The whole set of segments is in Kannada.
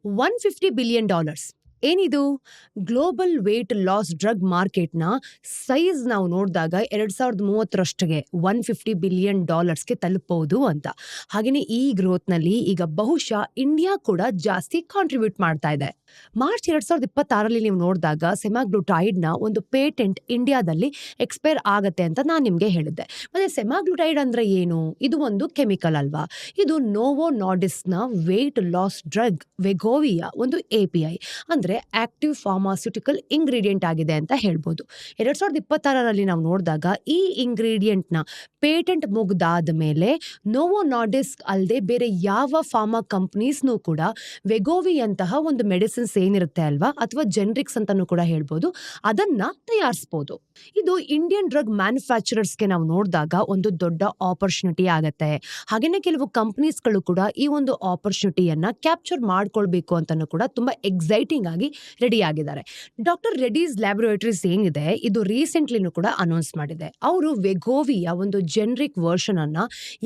$150 ಬಿಲಿಯನ್. ಏನಿದು? ಗ್ಲೋಬಲ್ ವೇಟ್ ಲಾಸ್ ಡ್ರಗ್ ಮಾರ್ಕೆಟ್ನ ಸೈಜ್ ನಾವು ನೋಡಿದಾಗ 2030ರಷ್ಟಿಗೆ $150 ಬಿಲಿಯನ್ ತಲುಪಬಹುದು ಅಂತ. ಹಾಗೆಯೇ ಈ ಗ್ರೋತ್ನಲ್ಲಿ ಈಗ ಬಹುಶಃ ಇಂಡಿಯಾ ಕೂಡ ಜಾಸ್ತಿ ಕಾಂಟ್ರಿಬ್ಯೂಟ್ ಮಾಡ್ತಾ ಇದೆ. ಮಾರ್ಚ್ 2026ರಲ್ಲಿ ನೀವು ನೋಡಿದಾಗ ಸೆಮಾಗ್ಲುಟೈಡ್ನ ಒಂದು ಪೇಟೆಂಟ್ ಇಂಡಿಯಾದಲ್ಲಿ ಎಕ್ಸ್ಪೈರ್ ಆಗತ್ತೆ ಅಂತ ನಾನು ನಿಮಗೆ ಹೇಳಿದ್ದೆ. ಮತ್ತೆ ಸೆಮಾಗ್ಲುಟೈಡ್ ಅಂದ್ರೆ ಏನು? ಇದು ಒಂದು ಕೆಮಿಕಲ್ ಅಲ್ವಾ? ಇದು ನೋವೋ ನಾರ್ಡಿಸ್ಕ್ನ ವೇಟ್ ಲಾಸ್ ಡ್ರಗ್ ವೆಗೋವಿಯ ಒಂದು API ಅಂದ್ರೆ ಆಕ್ಟಿವ್ ಫಾರ್ಮಾಸ್ಯೂಟಿಕಲ್ ಇಂಗ್ರೀಡಿಯೆಂಟ್ ಆಗಿದೆ ಅಂತ ಹೇಳ್ಬೋದು. 2026ರಲ್ಲಿ ನಾವು ನೋಡಿದಾಗ ಈ ಇಂಗ್ರೀಡಿಯೆಂಟ್ನ ಪೇಟೆಂಟ್ ಮುಗ್ದಾದ ಮೇಲೆ ನೋವೋ ನಾರ್ಡಿಸ್ಕ್ ಅಲ್ಲದೆ ಬೇರೆ ಯಾವ ಫಾರ್ಮಾ ಕಂಪ್ನೀಸ್ನೂ ಕೂಡ ವೆಗೋವಿ ಅಂತಹ ಒಂದು ಮೆಡಿಸಿನ್ಸ್ ಏನಿರುತ್ತೆ ಅಲ್ವಾ, ಅಥವಾ ಜೆನ್ರಿಕ್ಸ್ ಅಂತಾನೂ ಕೂಡ ಹೇಳ್ಬೋದು, ಅದನ್ನ ತಯಾರಿಸಬಹುದು. ಇದು ಇಂಡಿಯನ್ ಡ್ರಗ್ ಮ್ಯಾನುಫ್ಯಾಕ್ಚರರ್ಸ್ಗೆ ನಾವು ನೋಡಿದಾಗ ಒಂದು ದೊಡ್ಡ ಆಪರ್ಚುನಿಟಿ ಆಗತ್ತೆ. ಹಾಗೇನೆ ಕೆಲವು ಕಂಪನೀಸ್ಗಳು ಕೂಡ ಈ ಒಂದು ಆಪರ್ಚುನಿಟಿಯನ್ನ ಕ್ಯಾಪ್ಚರ್ ಮಾಡ್ಕೊಳ್ಬೇಕು ಅಂತಾನೂ ಕೂಡ ತುಂಬಾ ಎಕ್ಸೈಟಿಂಗ್ ಆಗಿ ರೆಡಿ ಆಗಿದ್ದಾರೆ. ಡಾಕ್ಟರ್ ರೆಡ್ಡೀಸ್ ಲ್ಯಾಬೊರೇಟರೀಸ್ ಏನಿದೆ, ಇದು ರೀಸೆಂಟ್ಲಿನೂ ಕೂಡ ಅನೌನ್ಸ್ ಮಾಡಿದೆ. ಅವರು ವೆಗೋವಿಯ ಒಂದು ಜೆನ್ರಿಕ್ ವರ್ಷನ್ ಅನ್ನ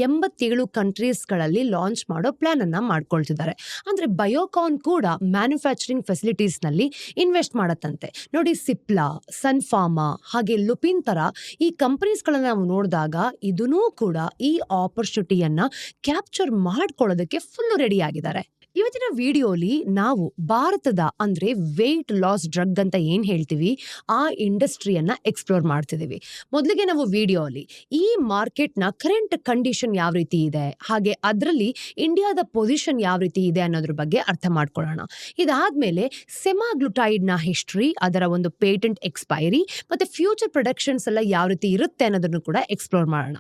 87 ಕಂಟ್ರೀಸ್ಗಳಲ್ಲಿ ಲಾಂಚ್ ಮಾಡೋ ಪ್ಲಾನ್ ಅನ್ನ ಮಾಡ್ಕೊಳ್ತಿದ್ದಾರೆ. ಅಂದ್ರೆ ಬಯೋಕಾನ್ ಕೂಡ ಮ್ಯಾನುಫ್ಯಾಕ್ಚರಿಂಗ್ ಫೆಸಿಲಿಟೀಸ್ ನಲ್ಲಿ ಇನ್ವೆಸ್ಟ್ ಮಾಡತ್ತಂತೆ. ನೋಡಿ, ಸಿಪ್ಲಾ, ಸನ್ ಫಾರ್ಮಾ ಹಾಗೆ ಲುಪಿನ್ ತರ ಈ ಕಂಪನೀಸ್ಗಳನ್ನ ನಾವು ನೋಡಿದಾಗ ಇದನ್ನೂ ಕೂಡ ಈ ಆಪರ್ಚುನಿಟಿಯನ್ನ ಕ್ಯಾಪ್ಚರ್ ಮಾಡ್ಕೊಳ್ಳೋದಕ್ಕೆ ಫುಲ್ ರೆಡಿ ಆಗಿದ್ದಾರೆ. ಇವತ್ತಿನ ವಿಡಿಯೋಲಿ ನಾವು ಭಾರತದ ಅಂದ್ರೆ ವೇಟ್ ಲಾಸ್ ಡ್ರಗ್ ಅಂತ ಏನ್ ಹೇಳ್ತೀವಿ, ಆ ಇಂಡಸ್ಟ್ರಿಯನ್ನ ಎಕ್ಸ್ಪ್ಲೋರ್ ಮಾಡ್ತಿದೀವಿ. ಮೊದಲಿಗೆ ನಾವು ವಿಡಿಯೋಲಿ ಈ ಮಾರ್ಕೆಟ್ನ ಕರೆಂಟ್ ಕಂಡೀಷನ್ ಯಾವ ರೀತಿ ಇದೆ, ಹಾಗೆ ಅದರಲ್ಲಿ ಇಂಡಿಯಾದ ಪೊಸಿಷನ್ ಯಾವ ರೀತಿ ಇದೆ ಅನ್ನೋದ್ರ ಬಗ್ಗೆ ಅರ್ಥ ಮಾಡ್ಕೊಳ್ಳೋಣ. ಇದಾದ್ಮೇಲೆ ಸೆಮಾಗ್ಲುಟೈಡ್ನ ಹಿಸ್ಟ್ರಿ, ಅದರ ಒಂದು ಪೇಟೆಂಟ್ ಎಕ್ಸ್ಪೈರಿ ಮತ್ತೆ ಫ್ಯೂಚರ್ ಪ್ರೊಡಕ್ಷನ್ಸ್ ಎಲ್ಲ ಯಾವ ರೀತಿ ಇರುತ್ತೆ ಅನ್ನೋದನ್ನು ಕೂಡ ಎಕ್ಸ್ಪ್ಲೋರ್ ಮಾಡೋಣ.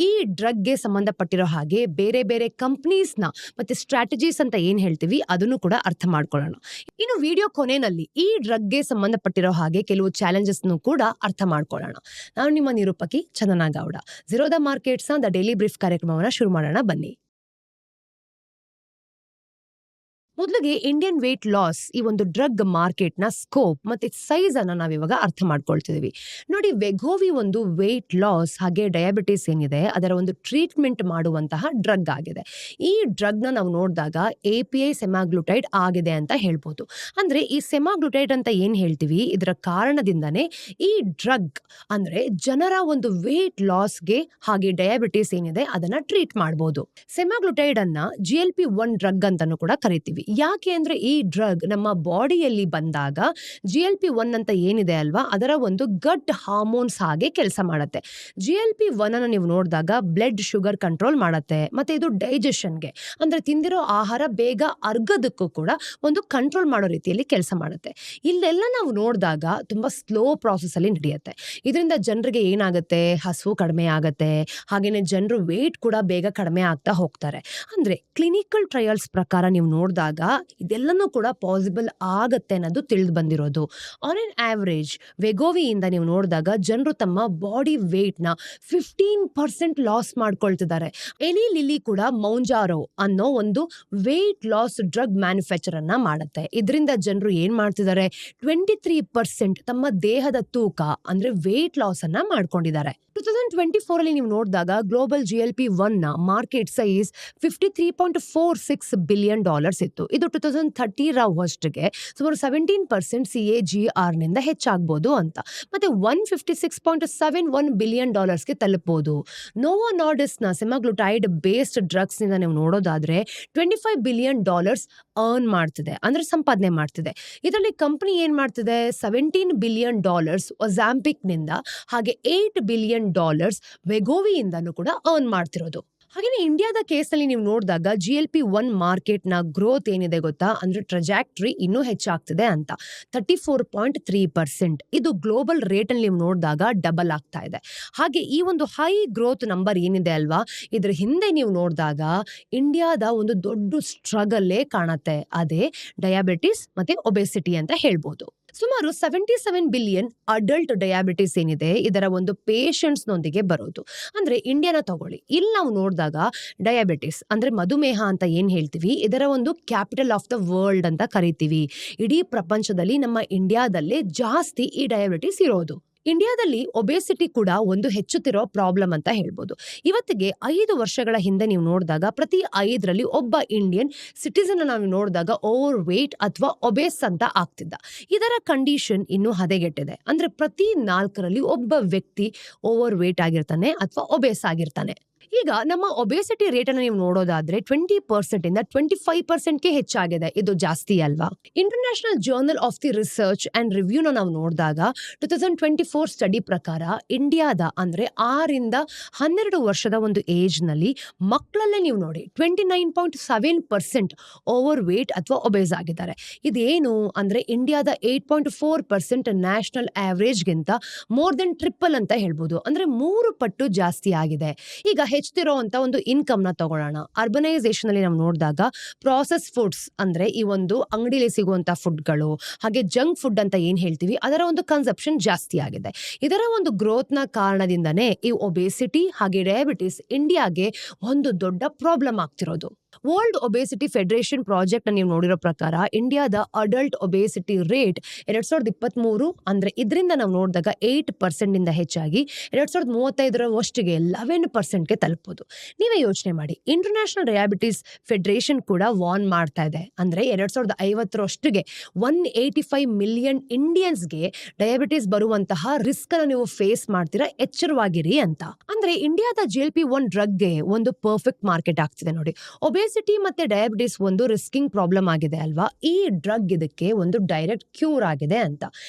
ಈ ಡ್ರಗ್ಗೆ ಸಂಬಂಧಪಟ್ಟಿರೋ ಹಾಗೆ ಬೇರೆ ಬೇರೆ ಕಂಪ್ನೀಸ್ನ ಮತ್ತೆ ಸ್ಟ್ರಾಟಜೀಸ್ ಅಂತ ಏನ್ ಹೇಳ್ತೀವಿ ಅದನ್ನು ಕೂಡ ಅರ್ಥ ಮಾಡ್ಕೊಳ್ಳೋಣ. ಇನ್ನು ವಿಡಿಯೋ ಕೊನೆಯಲ್ಲಿ ಈ ಡ್ರಗ್ಗೆ ಸಂಬಂಧಪಟ್ಟಿರೋ ಹಾಗೆ ಕೆಲವು ಚಾಲೆಂಜಸ್ ಕೂಡ ಅರ್ಥ ಮಾಡ್ಕೊಳ್ಳೋಣ. ನಾನು ನಿಮ್ಮ ನಿರೂಪಕಿ ಚಂದನಾ ಗೌಡ. ಝೀರೋ ದ ಮಾರ್ಕೆಟ್ಸ್ನ ದ ಡೈಲಿ ಬ್ರೀಫ್ ಕಾರ್ಯಕ್ರಮವನ್ನು ಶುರು ಮಾಡೋಣ ಬನ್ನಿ. ಮೊದಲಿಗೆ ಇಂಡಿಯನ್ ವೇಟ್ ಲಾಸ್ ಈ ಒಂದು ಡ್ರಗ್ ಮಾರ್ಕೆಟ್ನ ಸ್ಕೋಪ್ ಮತ್ತೆ ಸೈಜ್ ಅನ್ನ ನಾವಿವಾಗ ಅರ್ಥ ಮಾಡ್ಕೊಳ್ತಿದೀವಿ. ನೋಡಿ, ವೆಗೋವಿ ಒಂದು ವೇಟ್ ಲಾಸ್ ಹಾಗೆ ಡಯಾಬಿಟಿಸ್ ಏನಿದೆ ಅದರ ಒಂದು ಟ್ರೀಟ್ಮೆಂಟ್ ಮಾಡುವಂತಹ ಡ್ರಗ್ ಆಗಿದೆ. ಈ ಡ್ರಗ್ನ ನಾವು ನೋಡಿದಾಗ API ಸೆಮಾಗ್ಲುಟೈಡ್ ಆಗಿದೆ ಅಂತ ಹೇಳ್ಬೋದು. ಅಂದ್ರೆ ಈ ಸೆಮಾಗ್ಲುಟೈಡ್ ಅಂತ ಏನ್ ಹೇಳ್ತೀವಿ, ಇದರ ಕಾರಣದಿಂದನೇ ಈ ಡ್ರಗ್ ಅಂದ್ರೆ ಜನರ ಒಂದು ವೇಟ್ ಲಾಸ್ಗೆ ಹಾಗೆ ಡಯಾಬಿಟಿಸ್ ಏನಿದೆ ಅದನ್ನ ಟ್ರೀಟ್ ಮಾಡಬಹುದು. ಸೆಮಾಗ್ಲುಟೈಡ್ ಅನ್ನ GLP-1 ಡ್ರಗ್ ಅಂತಾನೂ ಕೂಡ ಕರಿತೀವಿ. ಯಾಕೆ ಅಂದ್ರೆ ಈ ಡ್ರಗ್ ನಮ್ಮ ಬಾಡಿಯಲ್ಲಿ ಬಂದಾಗ GLP-1 ಅಂತ ಏನಿದೆ ಅಲ್ವಾ, ಅದರ ಒಂದು ಗಟ್ ಹಾರ್ಮೋನ್ಸ್ ಹಾಗೆ ಕೆಲಸ ಮಾಡುತ್ತೆ. GLP-1 ಅನ್ನು ನೀವು ನೋಡಿದಾಗ ಬ್ಲಡ್ ಶುಗರ್ ಕಂಟ್ರೋಲ್ ಮಾಡುತ್ತೆ, ಮತ್ತೆ ಇದು ಡೈಜೆಷನ್ಗೆ ಅಂದ್ರೆ ತಿಂದಿರೋ ಆಹಾರ ಬೇಗ ಅರ್ಗದಕ್ಕೂ ಕೂಡ ಒಂದು ಕಂಟ್ರೋಲ್ ಮಾಡೋ ರೀತಿಯಲ್ಲಿ ಕೆಲಸ ಮಾಡುತ್ತೆ. ಇಲ್ಲೆಲ್ಲ ನಾವು ನೋಡಿದಾಗ ತುಂಬಾ ಸ್ಲೋ ಪ್ರಾಸೆಸ್ ಅಲ್ಲಿ ನಡೆಯುತ್ತೆ. ಇದರಿಂದ ಜನರಿಗೆ ಏನಾಗುತ್ತೆ, ಹಸುವು ಕಡಿಮೆ ಆಗತ್ತೆ, ಹಾಗೇನೆ ಜನರು ವೇಟ್ ಕೂಡ ಬೇಗ ಕಡಿಮೆ ಆಗ್ತಾ ಹೋಗ್ತಾರೆ. ಅಂದ್ರೆ ಕ್ಲಿನಿಕಲ್ ಟ್ರಯಲ್ಸ್ ಪ್ರಕಾರ ನೀವು ನೋಡಿದಾಗ ಇದೆಲ್ಲನೂ ಕೂಡ ಪಾಸಿಬಲ್ ಆಗತ್ತೆ ಅನ್ನೋದು ತಿಳಿದು ಬಂದಿರೋದು. ಆನ್ ಎನ್ ಆವರೇಜ್ ವೆಗೋವಿಯಿಂದ ನೀವು ನೋಡಿದಾಗ ಜನರು ತಮ್ಮ ಬಾಡಿ ವೇಟ್ ನ 15% ಲಾಸ್ ಮಾಡ್ಕೊಳ್ತಿದ್ದಾರೆ. ಎಲಿ ಲಿಲಿ ಕೂಡ ಮೌಂಜಾರೋ ಅನ್ನೋ ಒಂದು ವೇಟ್ ಲಾಸ್ ಡ್ರಗ್ ಮ್ಯಾನುಫ್ಯಾಕ್ಚರ್ ಅನ್ನ ಮಾಡುತ್ತೆ. ಇದರಿಂದ ಜನರು ಏನ್ ಮಾಡ್ತಿದ್ದಾರೆ, 23% ತಮ್ಮ ದೇಹದ ತೂಕ ಅಂದ್ರೆ ವೇಟ್ ಲಾಸ್ ಅನ್ನ ಮಾಡ್ಕೊಂಡಿದ್ದಾರೆ. 2024 ನೀವು ನೋಡಿದಾಗ ಗ್ಲೋಬಲ್ GLP-1 ನ ಮಾರ್ಕೆಟ್ ಸೈಜ್ $53.46 ಬಿಲಿಯನ್ ಇತ್ತು. ಇದು 2030 ವರ್ಷಗೆ ಸುಮಾರು 17% CAGR ನಿಂದ ಹೆಚ್ಚಾಗಬಹುದು ಅಂತ. ಮತ್ತೆ $156.71 ಬಿಲಿಯನ್ ಗೆ ತಲುಪಬಹುದು. ನೋವೋ ನಾರ್ಡಿಸ್ಕ್ ನ ಸೆಮಾಗ್ಲುಟೈಡ್ ಬೇಸ್ಡ್ ಡ್ರಗ್ಸ್ ನಿಂದ ನೀವು ನೋಡೋದಾದ್ರೆ $25 ಬಿಲಿಯನ್ ಅರ್ನ್ ಮಾಡ್ತಿದೆ, ಅಂದ್ರೆ ಸಂಪಾದನೆ ಮಾಡ್ತಿದೆ. ಇದರಲ್ಲಿ ಕಂಪನಿ ಏನ್ ಮಾಡ್ತಿದೆ, $17 ಬಿಲಿಯನ್ ಒಜಾಂಪಿಕ್ ನಿಂದ ಹಾಗೆ $8 ಬಿಲಿಯನ್ ವೆಗೋವಿಯಿಂದನೂ ಕೂಡ ಅರ್ನ್ ಮಾಡ್ತಿರೋದು. ಹಾಗೇನೆ ಇಂಡಿಯಾದ ಕೇಸ್ನಲ್ಲಿ ನೀವು ನೋಡಿದಾಗ GLP-1 ಮಾರ್ಕೆಟ್ನ ಗ್ರೋತ್ ಏನಿದೆ ಗೊತ್ತಾ, ಅಂದ್ರೆ ಟ್ರಜಾಕ್ಟರಿ ಇನ್ನೂ ಹೆಚ್ಚಾಗ್ತಿದೆ ಅಂತ. 34.3%. ಇದು ಗ್ಲೋಬಲ್ ರೇಟ್ ಅಲ್ಲಿ ನೀವು ನೋಡಿದಾಗ ಡಬಲ್ ಆಗ್ತಾ ಇದೆ. ಹಾಗೆ ಈ ಒಂದು ಹೈ ಗ್ರೋತ್ ನಂಬರ್ ಏನಿದೆ ಅಲ್ವಾ, ಇದ್ರ ಹಿಂದೆ ನೀವು ನೋಡಿದಾಗ ಇಂಡಿಯಾದ ಒಂದು ದೊಡ್ಡ ಸ್ಟ್ರಗಲ್ಲೇ ಕಾಣತ್ತೆ. ಅದೇ ಡಯಾಬಿಟಿಸ್ ಮತ್ತೆ ಒಬೆಸಿಟಿ ಅಂತ ಹೇಳ್ಬೋದು. ಸುಮಾರು 77 ಬಿಲಿಯನ್ ಅಡಲ್ಟ್ ಡಯಾಬಿಟಿಸ್ ಏನಿದೆ ಇದರ ಒಂದು ಪೇಷಂಟ್ಸ್ ನೊಂದಿಗೆ ಬರೋದು. ಅಂದ್ರೆ ಇಂಡಿಯಾನ ತಗೊಳ್ಳಿ, ಇಲ್ಲಿ ನಾವು ನೋಡಿದಾಗ ಡಯಾಬಿಟಿಸ್ ಅಂದ್ರೆ ಮಧುಮೇಹ ಅಂತ ಏನ್ ಹೇಳ್ತೀವಿ, ಇದರ ಒಂದು ಕ್ಯಾಪಿಟಲ್ ಆಫ್ ದ ವರ್ಲ್ಡ್ ಅಂತ ಕರಿತೀವಿ. ಇಡೀ ಪ್ರಪಂಚದಲ್ಲಿ ನಮ್ಮ ಇಂಡಿಯಾದಲ್ಲೇ ಜಾಸ್ತಿ ಈ ಡಯಾಬಿಟಿಸ್ ಇರೋದು. ಇಂಡಿಯಾದಲ್ಲಿ ಒಬೆಸಿಟಿ ಕೂಡ ಒಂದು ಹೆಚ್ಚುತ್ತಿರೋ ಪ್ರಾಬ್ಲಮ್ ಅಂತ ಹೇಳ್ಬೋದು. ಇವತ್ತಿಗೆ 5 ವರ್ಷಗಳ ಹಿಂದೆ ನೀವು ನೋಡಿದಾಗ ಪ್ರತಿ 5ರಲ್ಲಿ ಒಬ್ಬ ಇಂಡಿಯನ್ ಸಿಟಿಸನ್ ನಾವು ನೋಡಿದಾಗ ಓವರ್ ವೇಟ್ ಅಥವಾ ಒಬೇಸ್ ಅಂತ ಆಗ್ತಿದ್ದ. ಇದರ ಕಂಡೀಷನ್ ಇನ್ನೂ ಹದಗೆಟ್ಟಿದೆ. ಅಂದ್ರೆ ಪ್ರತಿ 4ರಲ್ಲಿ ಒಬ್ಬ ವ್ಯಕ್ತಿ ಓವರ್ ವೇಟ್ ಆಗಿರ್ತಾನೆ ಅಥವಾ ಒಬೇಸ್ ಆಗಿರ್ತಾನೆ. ಈಗ ನಮ್ಮ ಒಬೆಸಿಟಿ ರೇಟ್ ಅನ್ನು ನೀವು ನೋಡೋದಾದ್ರೆ 20% ಇಂದ 25%ಗೆ ಹೆಚ್ಚಾಗಿದೆ. ಇದು ಜಾಸ್ತಿ ಅಲ್ವಾ? International journal of the research and ರಿವ್ಯೂನ ನಾವು ನೋಡಿದಾಗ 2024 ಸ್ಟಡಿ ಪ್ರಕಾರ ಇಂಡಿಯಾದ ಅಂದ್ರೆ 6ರಿಂದ 12 ವರ್ಷದ ಒಂದು ಏಜ್ ನಲ್ಲಿ ಮಕ್ಕಳಲ್ಲೇ ನೀವು ನೋಡಿ 29.7% ಓವರ್ ವೇಟ್ ಅಥವಾ ಒಬೇಸ್ ಆಗಿದ್ದಾರೆ. ಇದೇನು ಅಂದ್ರೆ ಇಂಡಿಯಾದ 8.4% ನ್ಯಾಷನಲ್ ಆವರೇಜ್ಗಿಂತ ಮೋರ್ ದೆನ್ ಟ್ರಿಪಲ್ ಅಂತ ಹೇಳ್ಬೋದು. ಅಂದ್ರೆ 3 ಪಟ್ಟು ಜಾಸ್ತಿ ಆಗಿದೆ. ಈಗ ಹೆಚ್ಚುತ್ತಿರೋ ಅಂತ ಒಂದು ಇನ್ಕಮ್ ನ ತಗೊಳ್ಳೋಣ. ಅರ್ಬನೈಸೇಷನ್ ಅಲ್ಲಿ ನಾವು ನೋಡಿದಾಗ ಪ್ರಾಸೆಸ್ ಫುಡ್ಸ್ ಅಂದ್ರೆ ಈ ಒಂದು ಅಂಗಡಿಲಿ ಸಿಗುವಂತ ಫುಡ್ಗಳು ಹಾಗೆ ಜಂಕ್ ಫುಡ್ ಅಂತ ಏನ್ ಹೇಳ್ತೀವಿ ಅದರ ಒಂದು ಕನ್ಸಪ್ಷನ್ ಜಾಸ್ತಿ ಆಗಿದೆ. ಇದರ ಒಂದು ಗ್ರೋತ್ ನ ಕಾರಣದಿಂದನೇ ಈ ಒಬೆಸಿಟಿ ಹಾಗೆ ಡಯಾಬಿಟಿಸ್ ಇಂಡಿಯಾಗೆ ಒಂದು ದೊಡ್ಡ ಪ್ರಾಬ್ಲಮ್ ಆಗ್ತಿರೋದು. ವರ್ಲ್ಡ್ ಒಬೆಸಿಟಿ ಫೆಡರೇಷನ್ ಪ್ರಾಜೆಕ್ಟ್ ನೀವು ನೋಡಿರೋ ಪ್ರಕಾರ ಇಂಡಿಯಾದ ಅಡಲ್ಟ್ ಒಬೆಸಿಟಿ ರೇಟ್ 2023 ಅಂದ್ರೆ ಇದರಿಂದ ನಾವು ನೋಡಿದಾಗ 8% ಇಂದ ಹೆಚ್ಚಾಗಿ 2035 ವರ್ಷಿಗೆ 11%ಗೆ ತಲುಪಬಹುದು. ನೀವೇ ಯೋಚನೆ ಮಾಡಿ. ಇಂಟರ್ನ್ಯಾಷನಲ್ ಡಯಾಬಿಟಿಸ್ ಫೆಡರೇಷನ್ ಕೂಡ ವಾರ್ನ್ ಮಾಡ್ತಾ ಇದೆ. ಅಂದ್ರೆ 2050 ವರ್ಷಿಗೆ 185 ಮಿಲಿಯನ್ ಇಂಡಿಯನ್ಸ್ಗೆ ಡಯಾಬಿಟಿಸ್ ಬರುವಂತಹ ರಿಸ್ಕ್ ಅನ್ನು ನೀವು ಫೇಸ್ ಮಾಡ್ತೀರಾ, ಎಚ್ಚರವಾಗಿರಿ ಅಂತ. ಅಂದ್ರೆ ಇಂಡಿಯಾದ GLP-1 ಡ್ರಗ್ಗೆ ಒಂದು ಪರ್ಫೆಕ್ಟ್ ಮಾರ್ಕೆಟ್ ಆಗ್ತಿದೆ ನೋಡಿ. ಒಬೆಸಿಟಿ ಮತ್ತೆ ಡಯಾಬಿಟಿಸ್ ಒಂದು ರಿಸ್ಕಿಂಗ್ ಪ್ರಾಬ್ಲಮ್ ಆಗಿದೆ ಅಲ್ವಾ? ಈ ಡ್ರಗ್ ಇದಕ್ಕೆ ಒಂದು ಡೈರೆಕ್ಟ್ ಕ್ಯೂರ್ ಆಗಿದೆ ಅಂತ.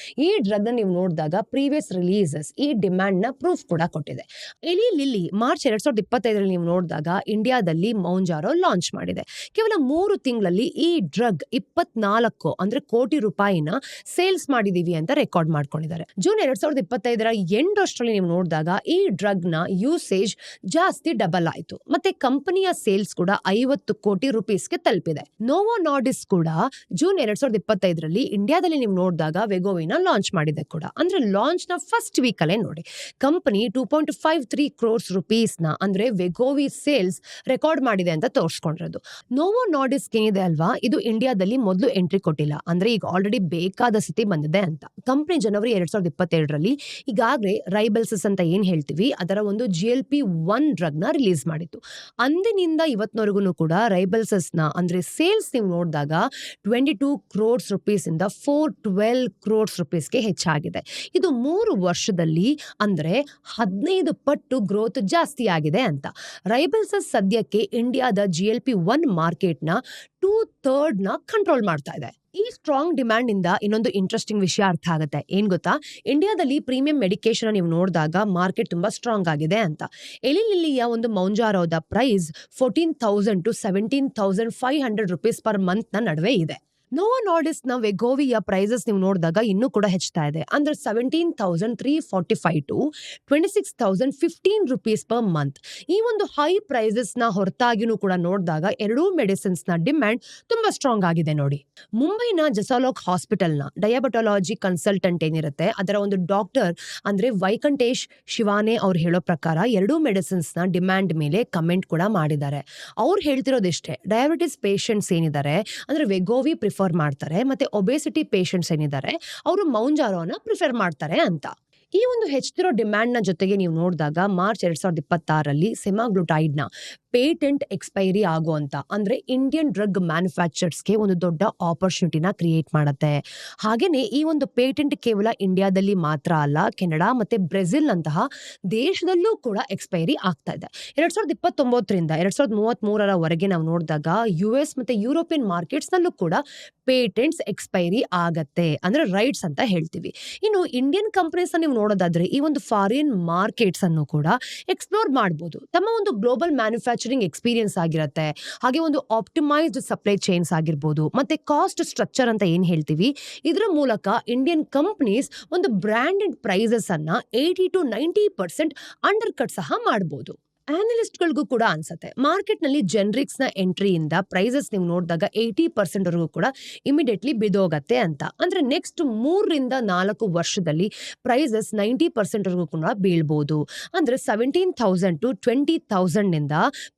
ಈ ಡ್ರಗ್ ನೀವು ನೋಡಿದಾಗ ಪ್ರೀವಿಯಸ್ ರಿಲೀಸಸ್ ಈ ಡಿಮ್ಯಾಂಡ್ ನ ಪ್ರೂಫ್ ಕೂಡ ಕೊಟ್ಟಿದೆ. ಎಲಿ ಲಿಲ್ಲಿ ಮಾರ್ಚ್ 2025 ನೀವು ನೋಡಿದಾಗ ಇಂಡಿಯಾದಲ್ಲಿ ಮೌಂಜಾರೋ ಲಾಂಚ್ ಮಾಡಿದೆ. ಕೇವಲ 3 ತಿಂಗಳಲ್ಲಿ ಈ ಡ್ರಗ್ 24 ಅಂದ್ರೆ ಕೋಟಿ ರೂಪಾಯಿನ ಸೇಲ್ಸ್ ಮಾಡಿದೀವಿ ಅಂತ ರೆಕಾರ್ಡ್ ಮಾಡ್ಕೊಂಡಿದ್ದಾರೆ. ಜೂನ್ 2025 ಎಂಡ್ ಅಷ್ಟರಲ್ಲಿ ನೀವು ನೋಡಿದಾಗ ಈ ಡ್ರಗ್ ನ ಯೂಸೇಜ್ ಜಾಸ್ತಿ ಡಬಲ್ ಆಯ್ತು. ಮತ್ತೆ ಕಂಪನಿಯ ಸೇಲ್ಸ್ ಕೂಡ 50 ಕೋಟಿ ರುಪೀಸ್ಗೆ ತಲುಪಿದೆ. ನೋವೋ ನಾರ್ಡಿಸ್ ಕೂಡ ಜೂನ್ 2025 ಇಂಡಿಯಾದಲ್ಲಿ ನೀವು ನೋಡಿದಾಗ ವೆಗೋವಿನ ಲಾಂಚ್ ಮಾಡಿದೆ ಕೂಡ. ಅಂದ್ರೆ ಲಾಂಚ್ ನ ಫಸ್ಟ್ ವೀಕ್ ಅಲ್ಲೇ ನೋಡಿ ಕಂಪನಿ 2.53 crores rupees ನ ಅಂದ್ರೆ ವೆಗೋವಿ ಸೇಲ್ಸ್ ರೆಕಾರ್ಡ್ ಮಾಡಿದೆ ಅಂತ ತೋರಿಸ್ಕೊಂಡಿರೋದು. ನೋವೋ ನಾರ್ಡಿಸ್ ಏನಿದೆ ಅಲ್ವಾ, ಇದು ಇಂಡಿಯಾದಲ್ಲಿ ಮೊದಲು ಎಂಟ್ರಿ ಕೊಟ್ಟಿಲ್ಲ. ಅಂದ್ರೆ ಈಗ ಆಲ್ರೆಡಿ ಬೇಕಾದ ಸ್ಥಿತಿ ಬಂದಿದೆ ಅಂತ. ಕಂಪನಿ ಜನವರಿ 2022 ಈಗಾಗಲೇ ರೈಬೆಲ್ಸಸ್ ಅಂತ ಏನ್ ಹೇಳ್ತೀವಿ ಅದರ ಒಂದು GLP-1 ಡ್ರಗ್ ನ ರಿಲೀಸ್ ಮಾಡಿತ್ತು. ಅಂದಿನಿಂದ ಇವತ್ತಿನವರೆಗೂ ಕೂಡ ರೈಬೆಲ್ಸಸ್ ನ ಅಂದ್ರೆ ಸೇಲ್ಸ್ ನೀವು ನೋಡಿದಾಗ 22 crores rupees ಇಂದ 412 crores rupeesಗೆ ಹೆಚ್ಚಾಗಿದೆ. ಇದು 3 ವರ್ಷದಲ್ಲಿ ಅಂದ್ರೆ 15 ಪಟ್ಟು ಗ್ರೋತ್ ಜಾಸ್ತಿ ಆಗಿದೆ ಅಂತ. ರೈಬೆಲ್ಸಸ್ ಸದ್ಯಕ್ಕೆ ಇಂಡಿಯಾದ GLP-1 ಮಾರ್ಕೆಟ್ ನ 2/3 ನ ಕಂಟ್ರೋಲ್ ಮಾಡ್ತಾ ಇದೆ. ಈ ಸ್ಟ್ರಾಂಗ್ ಡಿಮ್ಯಾಂಡ್ ಇಂದ ಇನ್ನೊಂದು ಇಂಟ್ರೆಸ್ಟಿಂಗ್ ವಿಷಯ ಅರ್ಥ ಆಗುತ್ತೆ. ಏನ್ ಗೊತ್ತಾ? ಇಂಡಿಯಾದಲ್ಲಿ ಪ್ರೀಮಿಯಂ ಮೆಡಿಕೇಶನ್ ನೀವು ನೋಡಿದಾಗ ಮಾರ್ಕೆಟ್ ತುಂಬಾ ಸ್ಟ್ರಾಂಗ್ ಆಗಿದೆ ಅಂತ. ಎಲಿ ಲಿಲ್ಲಿಯ ಒಂದು ಮೌಂಜಾರೋದ price 14,000 to 17,500 rupees per month ನ ನಡುವೆ ಇದೆ. ನೋವೋ ನಾರ್ಡಿಸ್ ನ ವೆಗೋವಿಯ ಪ್ರೈಸಸ್ ನೀವು ನೋಡಿದಾಗ ಇನ್ನೂ ಕೂಡ ಹೆಚ್ಚುತ್ತಾ ಇದೆ. ಅಂದ್ರೆ 17,345 to 26,015 rupees ಪರ್ ಮಂತ್. ಈ ಒಂದು ಹೈ ಪ್ರೈಸಸ್ ನ ಹೊರತಾಗಿನೂ ಕೂಡ ನೋಡಿದಾಗ ಎರಡೂ ಮೆಡಿಸಿನ್ಸ್ ನ ಡಿಮ್ಯಾಂಡ್ ತುಂಬಾ ಸ್ಟ್ರಾಂಗ್ ಆಗಿದೆ ನೋಡಿ. ಮುಂಬೈನ ಜಸಾಲೋಕ್ ಹಾಸ್ಪಿಟಲ್ ನ ಡಯಾಬೆಟಾಲಜಿ ಕನ್ಸಲ್ಟೆಂಟ್ ಏನಿರುತ್ತೆ ಅದರ ಒಂದು ಡಾಕ್ಟರ್ ಅಂದ್ರೆ ವೈಕಂಠೇಶ್ ಶಿವಾನೆ ಅವ್ರು ಹೇಳೋ ಪ್ರಕಾರ ಎರಡೂ ಮೆಡಿಸಿನ್ಸ್ ನ ಡಿಮ್ಯಾಂಡ್ ಮೇಲೆ ಕಮೆಂಟ್ ಕೂಡ ಮಾಡಿದ್ದಾರೆ. ಅವ್ರು ಹೇಳ್ತಿರೋದಿಷ್ಟೇ, ಡಯಾಬಿಟಿಸ್ ಪೇಷಂಟ್ಸ್ ಏನಿದ್ದಾರೆ ಅಂದ್ರೆ ವೆಗೋವಿ ಪ್ರಿಫರ್ ಮಾಡ್ತಾರೆ, ಮತ್ತೆ ಒಬೆಸಿಟಿ ಪೇಷಂಟ್ಸ್ ಏನಿದ್ದಾರೆ ಅವರು ಮೌಂಜಾರೋನ ಪ್ರಿಫರ್ ಮಾಡ್ತಾರೆ ಅಂತ. ಈ ಒಂದು ಹೆಚ್ಚುತ್ತಿರೋ ಡಿಮ್ಯಾಂಡ್ ನ ಜೊತೆಗೆ ನೀವು ನೋಡಿದಾಗ ಮಾರ್ಚ್ 2026 ಸೆಮಾಗ್ಲುಟೈಡ್ ನ ಪೇಟೆಂಟ್ ಎಕ್ಸ್ಪೈರಿ ಆಗುವಂತ ಅಂದ್ರೆ ಇಂಡಿಯನ್ ಡ್ರಗ್ ಮ್ಯಾನುಫ್ಯಾಕ್ಚರ್ಸ್ಗೆ ಒಂದು ದೊಡ್ಡ ಆಪರ್ಚುನಿಟಿನ ಕ್ರಿಯೇಟ್ ಮಾಡುತ್ತೆ. ಹಾಗೇನೆ ಈ ಒಂದು ಪೇಟೆಂಟ್ ಕೇವಲ ಇಂಡಿಯಾದಲ್ಲಿ ಮಾತ್ರ ಅಲ್ಲ, ಕೆನಡಾ ಮತ್ತೆ ಬ್ರೆಜಿಲ್ ಅಂತಹ ದೇಶದಲ್ಲೂ ಕೂಡ ಎಕ್ಸ್ಪೈರಿ ಆಗ್ತಾ ಇದೆ. 2029ರಿಂದ 2033 ನಾವು ನೋಡಿದಾಗ US ಮತ್ತೆ ಯುರೋಪಿಯನ್ ಮಾರ್ಕೆಟ್ಸ್ ನಲ್ಲೂ ಕೂಡ ಪೇಟೆಂಟ್ಸ್ ಎಕ್ಸ್ಪೈರಿ ಆಗತ್ತೆ, ಅಂದ್ರೆ ರೈಟ್ಸ್ ಅಂತ ಹೇಳ್ತೀವಿ. ಇನ್ನು ಇಂಡಿಯನ್ ಕಂಪನೀಸ್ ನೀವು ನೋಡೋದಾದ್ರೆ ಈ ಒಂದು ಫಾರಿನ್ ಮಾರ್ಕೆಟ್ಸ್ ಅನ್ನು ಕೂಡ ಎಕ್ಸ್ಪ್ಲೋರ್ ಮಾಡಬಹುದು. ತಮ್ಮ ಒಂದು ಗ್ಲೋಬಲ್ ಮ್ಯಾನುಫ್ಯಾಕ್ಚರಿಂಗ್ ಎಕ್ಸ್ಪೀರಿಯನ್ಸ್ ಆಗಿರುತ್ತೆ, ಹಾಗೆ ಒಂದು ಆಪ್ಟಿಮೈಸ್ಡ್ ಸಪ್ಲೈ ಚೈನ್ಸ್ ಆಗಿರ್ಬೋದು, ಮತ್ತೆ ಕಾಸ್ಟ್ ಸ್ಟ್ರಕ್ಚರ್ ಅಂತ ಏನ್ ಹೇಳ್ತೀವಿ ಇದರ ಮೂಲಕ ಇಂಡಿಯನ್ ಕಂಪನೀಸ್ ಒಂದು ಬ್ರಾಂಡೆಡ್ ಪ್ರೈಸಸ್ ಅನ್ನ 80 to 90% ಅಂಡರ್ ಕಟ್ ಸಹ ಮಾಡಬಹುದು. ಆನಲಿಸ್ಟ್ಗಳಿಗೂ ಕೂಡ ಅನ್ಸುತ್ತೆ ಮಾರ್ಕೆಟ್ ನಲ್ಲಿ ಜನರಿಕ್ಸ್ ನ ಎಂಟ್ರಿಯಿಂದ ಪ್ರೈಸಸ್ ನೀವು ನೋಡಿದಾಗ 80% ವರೆಗೂ ಕೂಡ ಇಮಿಡಿಯೇಟ್ಲಿ ಬಿದೋಗತ್ತೆ ಅಂತ. ಅಂದ್ರೆ ನೆಕ್ಸ್ಟ್ 3-4 ವರ್ಷದಲ್ಲಿ ಪ್ರೈಸಸ್ 90% ವರೆಗೂ ಕೂಡ ಬೀಳ್ಬೋದು. ಅಂದ್ರೆ 17,000 to 20,000 ನಿಂದ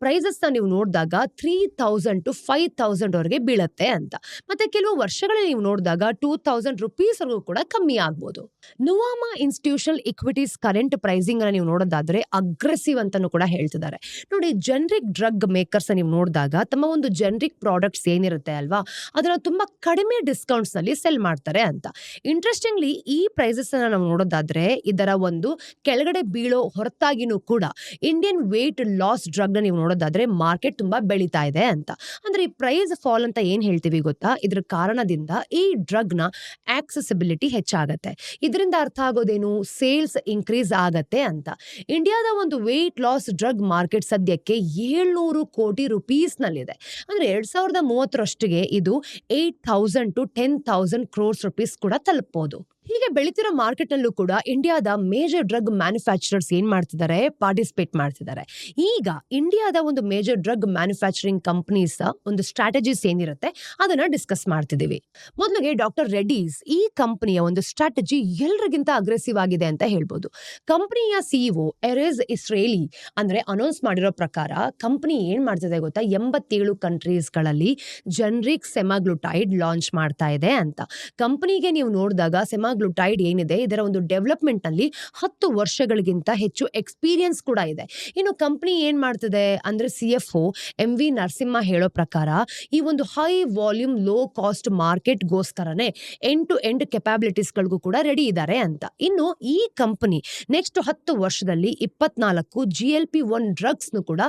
ಪ್ರೈಸಸ್ ನ ನೀವು ನೋಡಿದಾಗ 3,000 to 5,000 ವರೆಗೆ ಬೀಳತ್ತೆ ಅಂತ. ಮತ್ತೆ ಕೆಲವು ವರ್ಷಗಳಲ್ಲಿ ನೀವು ನೋಡಿದಾಗ 2,000 rupees ವರೆಗೂ ಕೂಡ ಕಮ್ಮಿ ಆಗ್ಬೋದು. ನುವಾಮಾ ಇನ್ಸ್ಟಿಟ್ಯೂಷನಲ್ ಇಕ್ವಿಟೀಸ್ ಕರೆಂಟ್ ಪ್ರೈಸಿಂಗ್ ನೀವು ನೋಡೋದಾದ್ರೆ ಅಗ್ರೆಸಿವ್ ಅಂತಾನು ಕೂಡ ಹೇಳ್ತಿದ್ದಾರೆ. ನೋಡಿ, ಜನರಿಕ್ ಡ್ರಗ್ ಮೇಕರ್ಸ್ ನೀವು ನೋಡಿದಾಗ ತಮ್ಮ ಒಂದು ಜನರಿಕ್ ಪ್ರಾಡಕ್ಟ್ಸ್ ಏನಿರುತ್ತೆ ಅಲ್ವಾ, ಅದನ್ನ ತುಂಬಾ ಕಡಿಮೆ ಡಿಸ್ಕೌಂಟ್ಸ್ ನಲ್ಲಿ ಸೆಲ್ ಮಾಡ್ತಾರೆ ಅಂತ. ಇಂಟ್ರೆಸ್ಟಿಂಗ್ಲಿ ಈ ಪ್ರೈಸಸ್ ನಾವು ನೋಡೋದಾದ್ರೆ ಇದರ ಒಂದು ಕೆಳಗಡೆ ಬೀಳೋ ಹೊರತಾಗಿನೂ ಕೂಡ ಇಂಡಿಯನ್ ವೇಟ್ ಲಾಸ್ ಡ್ರಗ್ ನೀವು ನೋಡೋದಾದ್ರೆ ಮಾರ್ಕೆಟ್ ತುಂಬಾ ಬೆಳೀತಾ ಇದೆ ಅಂತ. ಅಂದ್ರೆ ಈ ಪ್ರೈಸ್ ಫಾಲ್ ಅಂತ ಏನ್ ಹೇಳ್ತೀವಿ ಗೊತ್ತಾ, ಇದ್ರ ಕಾರಣದಿಂದ ಈ ಡ್ರಗ್ ನ ಆಕ್ಸೆಸಿಬಿಲಿಟಿ ಹೆಚ್ಚಾಗತ್ತೆ. ಇದರಿಂದ ಅರ್ಥ ಆಗೋದೇನು, ಸೇಲ್ಸ್ ಇನ್ಕ್ರೀಸ್ ಆಗತ್ತೆ ಅಂತ. ಇಂಡಿಯಾದ ಒಂದು ವೇಟ್ ಲಾಸ್ ಡ್ರಗ್ ಮಾರ್ಕೆಟ್ ಸದ್ಯಕ್ಕೆ 700 ಕೋಟಿ ರೂಪೀಸ್ ನಲ್ಲಿದೆ. ಅಂದ್ರೆ 2030 ಇದು 8,000 to 10,000 crores rupees ಕೂಡ ತಲುಪಬಹುದು. ಹೀಗೆ ಬೆಳೀತಿರೋ ಮಾರ್ಕೆಟ್ ನಲ್ಲೂ ಕೂಡ ಇಂಡಿಯಾದ ಮೇಜರ್ ಡ್ರಗ್ ಮ್ಯಾನುಫ್ಯಾಕ್ಚರರ್ಸ್ ಏನ್ ಮಾಡ್ತಿದ್ದಾರೆ, ಪಾರ್ಟಿಸಿಪೇಟ್ ಮಾಡ್ತಿದ್ದಾರೆ. ಈಗ ಇಂಡಿಯಾದ ಒಂದು ಮೇಜರ್ ಡ್ರಗ್ ಮ್ಯಾನುಫ್ಯಾಕ್ಚರಿಂಗ್ ಕಂಪನೀಸ್ ಒಂದು ಸ್ಟ್ರಾಟಜೀಸ್ ಏನಿರುತ್ತೆ ಅದನ್ನ ಡಿಸ್ಕಸ್ ಮಾಡ್ತಿದೀವಿ. ಮೊದಲಿಗೆ ಡಾಕ್ಟರ್ ರೆಡ್ಡೀಸ್ ಈ ಕಂಪನಿಯ ಒಂದು ಸ್ಟ್ರಾಟಜಿ ಎಲ್ಲರಿಗಿಂತ ಅಗ್ರೆಸಿವ್ ಆಗಿದೆ ಅಂತ ಹೇಳ್ಬೋದು. ಕಂಪನಿಯ ಸಿಇಒ ಎರೆಜ್ ಇಸ್ರೇಲಿ ಅಂದ್ರೆ ಅನೌನ್ಸ್ ಮಾಡಿರೋ ಪ್ರಕಾರ ಕಂಪನಿ ಏನ್ ಮಾಡ್ತಿದೆ ಗೊತ್ತಾ, 87 ಕಂಟ್ರೀಸ್ಗಳಲ್ಲಿ ಜನರಿಕ್ ಸೆಮಾಗ್ಲುಟೈಡ್ ಲಾಂಚ್ ಮಾಡ್ತಾ ಇದೆ ಅಂತ. ಕಂಪನಿಗೆ ನೀವು ನೋಡಿದಾಗ ಸೆಮಾಗ್ಲುಟೈಡ್ ಏನಿದೆ ಇದರ ಒಂದು ಡೆವಲಪ್ಮೆಂಟ್ ನಲ್ಲಿ 10 ವರ್ಷಗಳಿಗಿಂತ ಹೆಚ್ಚು ಎಕ್ಸ್ಪೀರಿಯನ್ಸ್ ಕೂಡ ಇದೆ. ಇನ್ನು ಕಂಪನಿ ಏನ್ ಮಾಡ್ತಿದೆ ಅಂದ್ರೆ CFO MV ನರಸಿಂಹ ಹೇಳೋ ಪ್ರಕಾರ ಈ ಒಂದು high volume low cost market ಗೋಸ್ಕರನೇ ಎಂಡ್ ಟು ಎಂಡ್ ಕೆಪಾಬಿಲಿಟೀಸ್ ಗಳಿಗೂ ಕೂಡ ರೆಡಿ ಇದ್ದಾರೆ ಅಂತ. ಇನ್ನು ಈ ಕಂಪನಿ ನೆಕ್ಸ್ಟ್ 10 ವರ್ಷದಲ್ಲಿ 24 GLP-1 ಡ್ರಗ್ಸ್ ಕೂಡ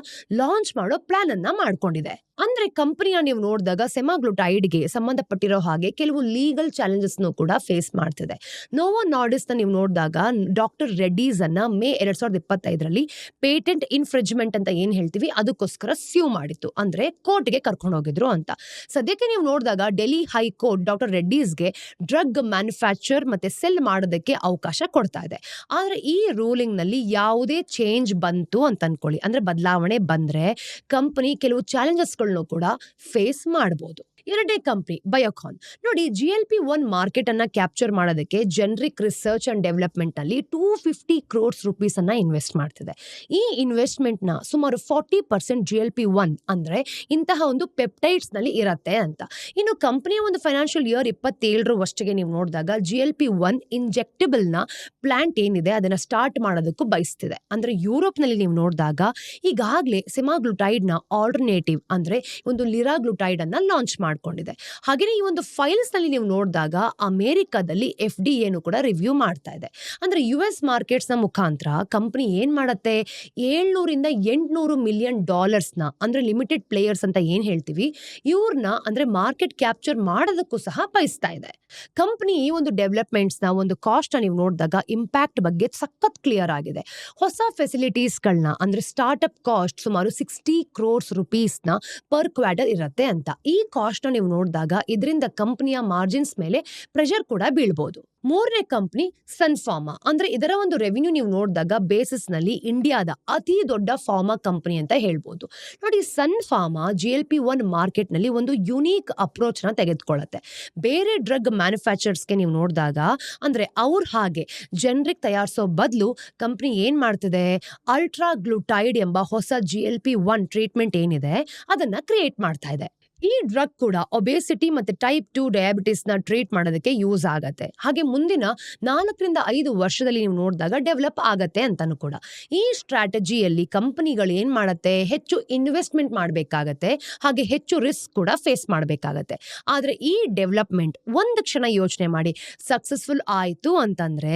ಲಾಂಚ್ ಮಾಡೋ ಪ್ಲಾನ್ ಅನ್ನ ಮಾಡ್ಕೊಂಡಿದೆ. ಅಂದ್ರೆ ಕಂಪನಿಯ ನೀವು ನೋಡಿದಾಗ ಸೆಮಾಗ್ಲುಟೈಡ್ಗೆ ಸಂಬಂಧಪಟ್ಟಿರೋ ಹಾಗೆ ಕೆಲವು ಲೀಗಲ್ ಚಾಲೆಂಜಸ್ ಕೂಡ ಫೇಸ್ ಮಾಡ್ತಿದೆ. ನೋವೋ ನಾರ್ಡಿಸ್ ನೀವು ನೋಡಿದಾಗ ಡಾಕ್ಟರ್ ರೆಡ್ಡೀಸ್ ಅನ್ನ ಮೇ 2025ರಲ್ಲಿ ಪೇಟೆಂಟ್ ಇನ್ಫ್ರಿಂಜ್ಮೆಂಟ್ ಅಂತ ಏನ್ ಹೇಳ್ತೀವಿ ಅದಕ್ಕೋಸ್ಕರ ಸ್ಯೂ ಮಾಡಿತ್ತು, ಅಂದ್ರೆ ಕೋರ್ಟ್ಗೆ ಕರ್ಕೊಂಡು ಹೋಗಿದ್ರು ಅಂತ. ಸದ್ಯಕ್ಕೆ ನೀವು ನೋಡಿದಾಗ ಡೆಲ್ಲಿ ಹೈಕೋರ್ಟ್ ಡಾಕ್ಟರ್ ರೆಡ್ಡೀಸ್ಗೆ ಡ್ರಗ್ ಮ್ಯಾನುಫ್ಯಾಕ್ಚರ್ ಮತ್ತೆ ಸೆಲ್ ಮಾಡೋದಕ್ಕೆ ಅವಕಾಶ ಕೊಡ್ತಾ ಇದೆ. ಆದ್ರೆ ಈ ರೂಲಿಂಗ್ ನಲ್ಲಿ ಯಾವುದೇ ಚೇಂಜ್ ಬಂತು ಅಂತ ಅನ್ಕೊಳ್ಳಿ, ಅಂದ್ರೆ ಬದಲಾವಣೆ ಬಂದ್ರೆ ಕಂಪನಿ ಕೆಲವು ಚಾಲೆಂಜಸ್ ಕೂಡ ಫೇಸ್ ಮಾಡಬಹುದು. ಎರಡನೇ ಕಂಪನಿ ಬಯೋಕಾನ್. ನೋಡಿ, GLP-1 ಮಾರ್ಕೆಟ್ ಅನ್ನ ಕ್ಯಾಪ್ಚರ್ ಮಾಡೋದಕ್ಕೆ ಜನರಿಕ್ ರಿಸರ್ಚ್ ಅಂಡ್ ಡೆವಲಪ್ಮೆಂಟ್ ನಲ್ಲಿ 250 crores rupees ಅನ್ನ ಇನ್ವೆಸ್ಟ್ ಮಾಡ್ತಿದೆ. ಈ ಇನ್ವೆಸ್ಟ್ಮೆಂಟ್ ನ ಸುಮಾರು 40% GLP-1 ಅಂದ್ರೆ ಇಂತಹ ಒಂದು ಪೆಪ್ಟೈಡ್ಸ್ ನಲ್ಲಿ ಇರತ್ತೆ ಅಂತ. ಇನ್ನು ಕಂಪನಿಯ ಒಂದು ಫೈನಾನ್ಷಿಯಲ್ ಇಯರ್ 27 ನೀವು ನೋಡಿದಾಗ GLP-1 ಇಂಜೆಕ್ಟಬಲ್ ನ ಪ್ಲಾಂಟ್ ಏನಿದೆ ಅದನ್ನ ಸ್ಟಾರ್ಟ್ ಮಾಡೋದಕ್ಕೂ ಬಯಸ್ತಿದೆ. ಅಂದ್ರೆ ಯುರೋಪ್ ನಲ್ಲಿ ನೀವು ನೋಡಿದಾಗ ಈಗಾಗಲೇ ಸೆಮಾಗ್ಲುಟೈಡ್ ನ ಆಲ್ಟರ್ನೇಟಿವ್ ಅಂದ್ರೆ ಒಂದು ಲಿರಾಗ್ಲುಟೈಡ್ ಅನ್ನ ಲಾಂಚ್ ಮಾಡ್ಕೊಂಡಿದೆ. ಹಾಗೇನೇ ಈ ಒಂದು ಫೈಲ್ಸ್ ನಲ್ಲಿ ನೀವು ನೋಡಿದಾಗ ಅಮೆರಿಕದಲ್ಲಿ FDA ಕೂಡ ರಿವ್ಯೂ ಮಾಡ್ತಾ ಇದೆ. ಅಂದ್ರೆ US ಮಾರ್ಕೆಟ್ಸ್ ನ ಮುಖಾಂತರ ಕಂಪನಿ ಏನ್ ಮಾಡತ್ತೆ, $700-800 million ನ ಅಂದ್ರೆ ಲಿಮಿಟೆಡ್ ಪ್ಲೇಯರ್ಸ್ ಅಂತ ಏನ್ ಹೇಳ್ತೀವಿ ಇವ್ರನ್ನ ಅಂದ್ರೆ ಮಾರ್ಕೆಟ್ ಕ್ಯಾಪ್ಚರ್ ಮಾಡೋದಕ್ಕೂ ಸಹ ಬಯಸ್ತಾ ಇದೆ. ಕಂಪನಿ ಈ ಒಂದು ಡೆವಲಪ್ಮೆಂಟ್ಸ್ ನ ಒಂದು ಕಾಸ್ಟ್ ನೀವು ನೋಡಿದಾಗ ಇಂಪ್ಯಾಕ್ಟ್ ಬಗ್ಗೆ ಸಖತ್ ಕ್ಲಿಯರ್ ಆಗಿದೆ. ಹೊಸ ಫೆಸಿಲಿಟೀಸ್ ಗಳನ್ನ ಅಂದ್ರೆ ಸ್ಟಾರ್ಟ್ಅಪ್ ಕಾಸ್ಟ್ ಸುಮಾರು 60 crores rupees ನ ಪರ್ ಕ್ವಾರ್ಟರ್ ಇರುತ್ತೆ ಅಂತ. ಈ ಕಾಸ್ಟ್ ನೀವು ನೋಡಿದಾಗ ಇದರಿಂದ ಕಂಪನಿಯ ಮಾರ್ಜಿನ್ಸ್ ಮೇಲೆ ಪ್ರೆಷರ್ ಕೂಡ ಬೀಳ್ಬಹುದು. ಮೂರನೇ ಕಂಪನಿ ಸನ್ ಫಾರ್ಮಾ. ಅಂದ್ರೆ ಇದರ ಒಂದು ರೆವಿನ್ಯೂ ನೀವು ನೋಡಿದಾಗ ಬೇಸಿಸ್ ನಲ್ಲಿ ಇಂಡಿಯಾದ ಅತಿ ದೊಡ್ಡ ಫಾರ್ಮಾ ಕಂಪನಿ ಅಂತ ಹೇಳ್ಬೋದು. ನೋಡಿ, ಸನ್ ಫಾರ್ಮಾ GLP-1 ಮಾರ್ಕೆಟ್ ನಲ್ಲಿ ಒಂದು ಯುನೀಕ್ ಅಪ್ರೋಚ್ ನ ತೆಗೆದುಕೊಳ್ಳುತ್ತೆ. ಬೇರೆ ಡ್ರಗ್ ಮ್ಯಾನುಫ್ಯಾಕ್ಚರ್ಸ್ಗೆ ನೀವು ನೋಡಿದಾಗ ಅಂದ್ರೆ ಅವ್ರ ಹಾಗೆ ಜನರಿಕ್ ತಯಾರಿಸೋ ಬದಲು ಕಂಪನಿ ಏನ್ ಮಾಡ್ತಿದೆ, ಅಲ್ಟ್ರಾಗ್ಲುಟೈಡ್ ಎಂಬ ಹೊಸ GLP-1 ಟ್ರೀಟ್ಮೆಂಟ್ ಏನಿದೆ ಅದನ್ನ ಕ್ರಿಯೇಟ್ ಮಾಡ್ತಾ ಇದೆ. ಈ ಡ್ರಗ್ ಕೂಡ ಒಬೇಸಿಟಿ ಮತ್ತೆ ಟೈಪ್ 2 ಡಯಾಬಿಟಿಸ್ ನ ಟ್ರೀಟ್ ಮಾಡೋದಕ್ಕೆ ಯೂಸ್ ಆಗತ್ತೆ. ಹಾಗೆ ಮುಂದಿನ 4-5 ವರ್ಷದಲ್ಲಿ ನೀವು ನೋಡಿದಾಗ ಡೆವಲಪ್ ಆಗತ್ತೆ ಅಂತಾನು ಕೂಡ. ಈ ಸ್ಟ್ರಾಟಜಿಯಲ್ಲಿ ಕಂಪನಿಗಳು ಏನ್ ಮಾಡತ್ತೆ, ಹೆಚ್ಚು ಇನ್ವೆಸ್ಟ್ಮೆಂಟ್ ಮಾಡ್ಬೇಕಾಗತ್ತೆ, ಹಾಗೆ ಹೆಚ್ಚು ರಿಸ್ಕ್ ಕೂಡ ಫೇಸ್ ಮಾಡ್ಬೇಕಾಗತ್ತೆ. ಆದ್ರೆ ಈ ಡೆವಲಪ್ಮೆಂಟ್ ಒಂದು ಕ್ಷಣ ಯೋಚನೆ ಮಾಡಿ ಸಕ್ಸಸ್ಫುಲ್ ಆಯ್ತು ಅಂತಂದ್ರೆ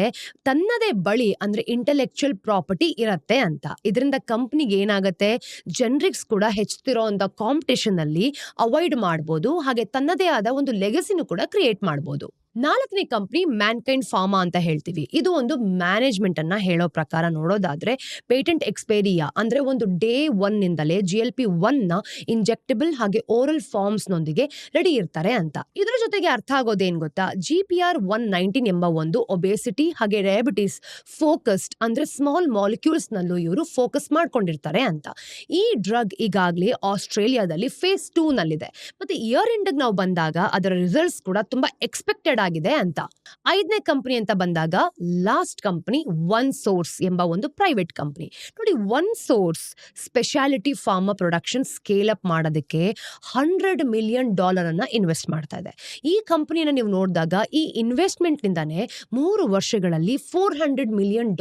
ತನ್ನದೇ ಬಳಿ ಅಂದ್ರೆ ಇಂಟೆಲೆಕ್ಚುಯಲ್ ಪ್ರಾಪರ್ಟಿ ಇರತ್ತೆ ಅಂತ. ಇದರಿಂದ ಕಂಪನಿಗೆ ಏನಾಗತ್ತೆ, ಜನರಿಕ್ಸ್ ಕೂಡ ಹೆಚ್ಚುತ್ತಿರೋ ಅಂತ ಕಾಂಪಿಟೇಷನ್ ಅಲ್ಲಿ ಅವಾಯ್ಡ್ ಮಾಡಬಹುದು, ಹಾಗೆ ತನ್ನದೇ ಆದ ಒಂದು ಲೆಗಸಿನೂ ಕೂಡ ಕ್ರಿಯೇಟ್ ಮಾಡಬಹುದು. 4ನೇ ಕಂಪ್ನಿ ಮ್ಯಾನ್ಕೈಂಡ್ ಫಾರ್ಮಾ ಅಂತ ಹೇಳ್ತೀವಿ. ಇದು ಒಂದು ಮ್ಯಾನೇಜ್ಮೆಂಟ್ ಅನ್ನ ಹೇಳೋ ಪ್ರಕಾರ ನೋಡೋದಾದ್ರೆ ಪೇಟೆಂಟ್ ಎಕ್ಸ್ಪೈರಿಯಾ ಅಂದ್ರೆ ಒಂದು ಡೇ 1 ನಿಂದಲೇ GLP-1 ನ ಇಂಜೆಕ್ಟಬಲ್ ಹಾಗೆ ಓರಲ್ ಫಾರ್ಮ್ಸ್ ನೊಂದಿಗೆ ರೆಡಿ ಇರ್ತಾರೆ ಅಂತ. ಇದರ ಜೊತೆಗೆ ಅರ್ಥ ಆಗೋದೇನ್ ಗೊತ್ತಾ, GPR-119 ಎಂಬ ಒಂದು ಒಬೇಸಿಟಿ ಹಾಗೆ ಡಯಾಬಿಟಿಸ್ ಫೋಕಸ್ಡ್ ಅಂದ್ರೆ ಸ್ಮಾಲ್ ಮಾಲಿಕ್ಯೂಲ್ಸ್ ನಲ್ಲೂ ಇವರು ಫೋಕಸ್ ಮಾಡ್ಕೊಂಡಿರ್ತಾರೆ ಅಂತ. ಈ ಡ್ರಗ್ ಈಗಾಗಲೇ ಆಸ್ಟ್ರೇಲಿಯಾದಲ್ಲಿ ಫೇಸ್ 2 ನಲ್ಲಿದೆ. ಮತ್ತೆ ಇಯರ್ ಎಂಡ್ ನಾವು ಬಂದಾಗ ಅದರ ರಿಸಲ್ಟ್ಸ್ ಕೂಡ ತುಂಬಾ ಎಕ್ಸ್ಪೆಕ್ಟೆಡ್ ಆಗಿದೆ ಅಂತ. 5ನೇ ಕಂಪನಿ ಅಂತ ಬಂದಾಗ ಲಾಸ್ಟ್ ಕಂಪನಿ ಒನ್ ಸೋರ್ಸ್ ಎಂಬ ಒಂದು ಪ್ರೈವೇಟ್ ಕಂಪನಿ. ನೋಡಿ, one source speciality pharma production scale up ಮಾಡೋದಕ್ಕೆ $100 ಮಿಲಿಯನ್ ಅನ್ನ ಇನ್ವೆಸ್ಟ್ ಮಾಡ್ತಾ ಇದೆ. ಈ ಕಂಪನಿಯನ್ನ ನೀವು ನೋಡಿದಾಗ ಈ ಇನ್ವೆಸ್ಟ್ಮೆಂಟ್ ನಿಂದಾನೆ 3 ವರ್ಷಗಳಲ್ಲಿ $400 ಮಿಲಿಯನ್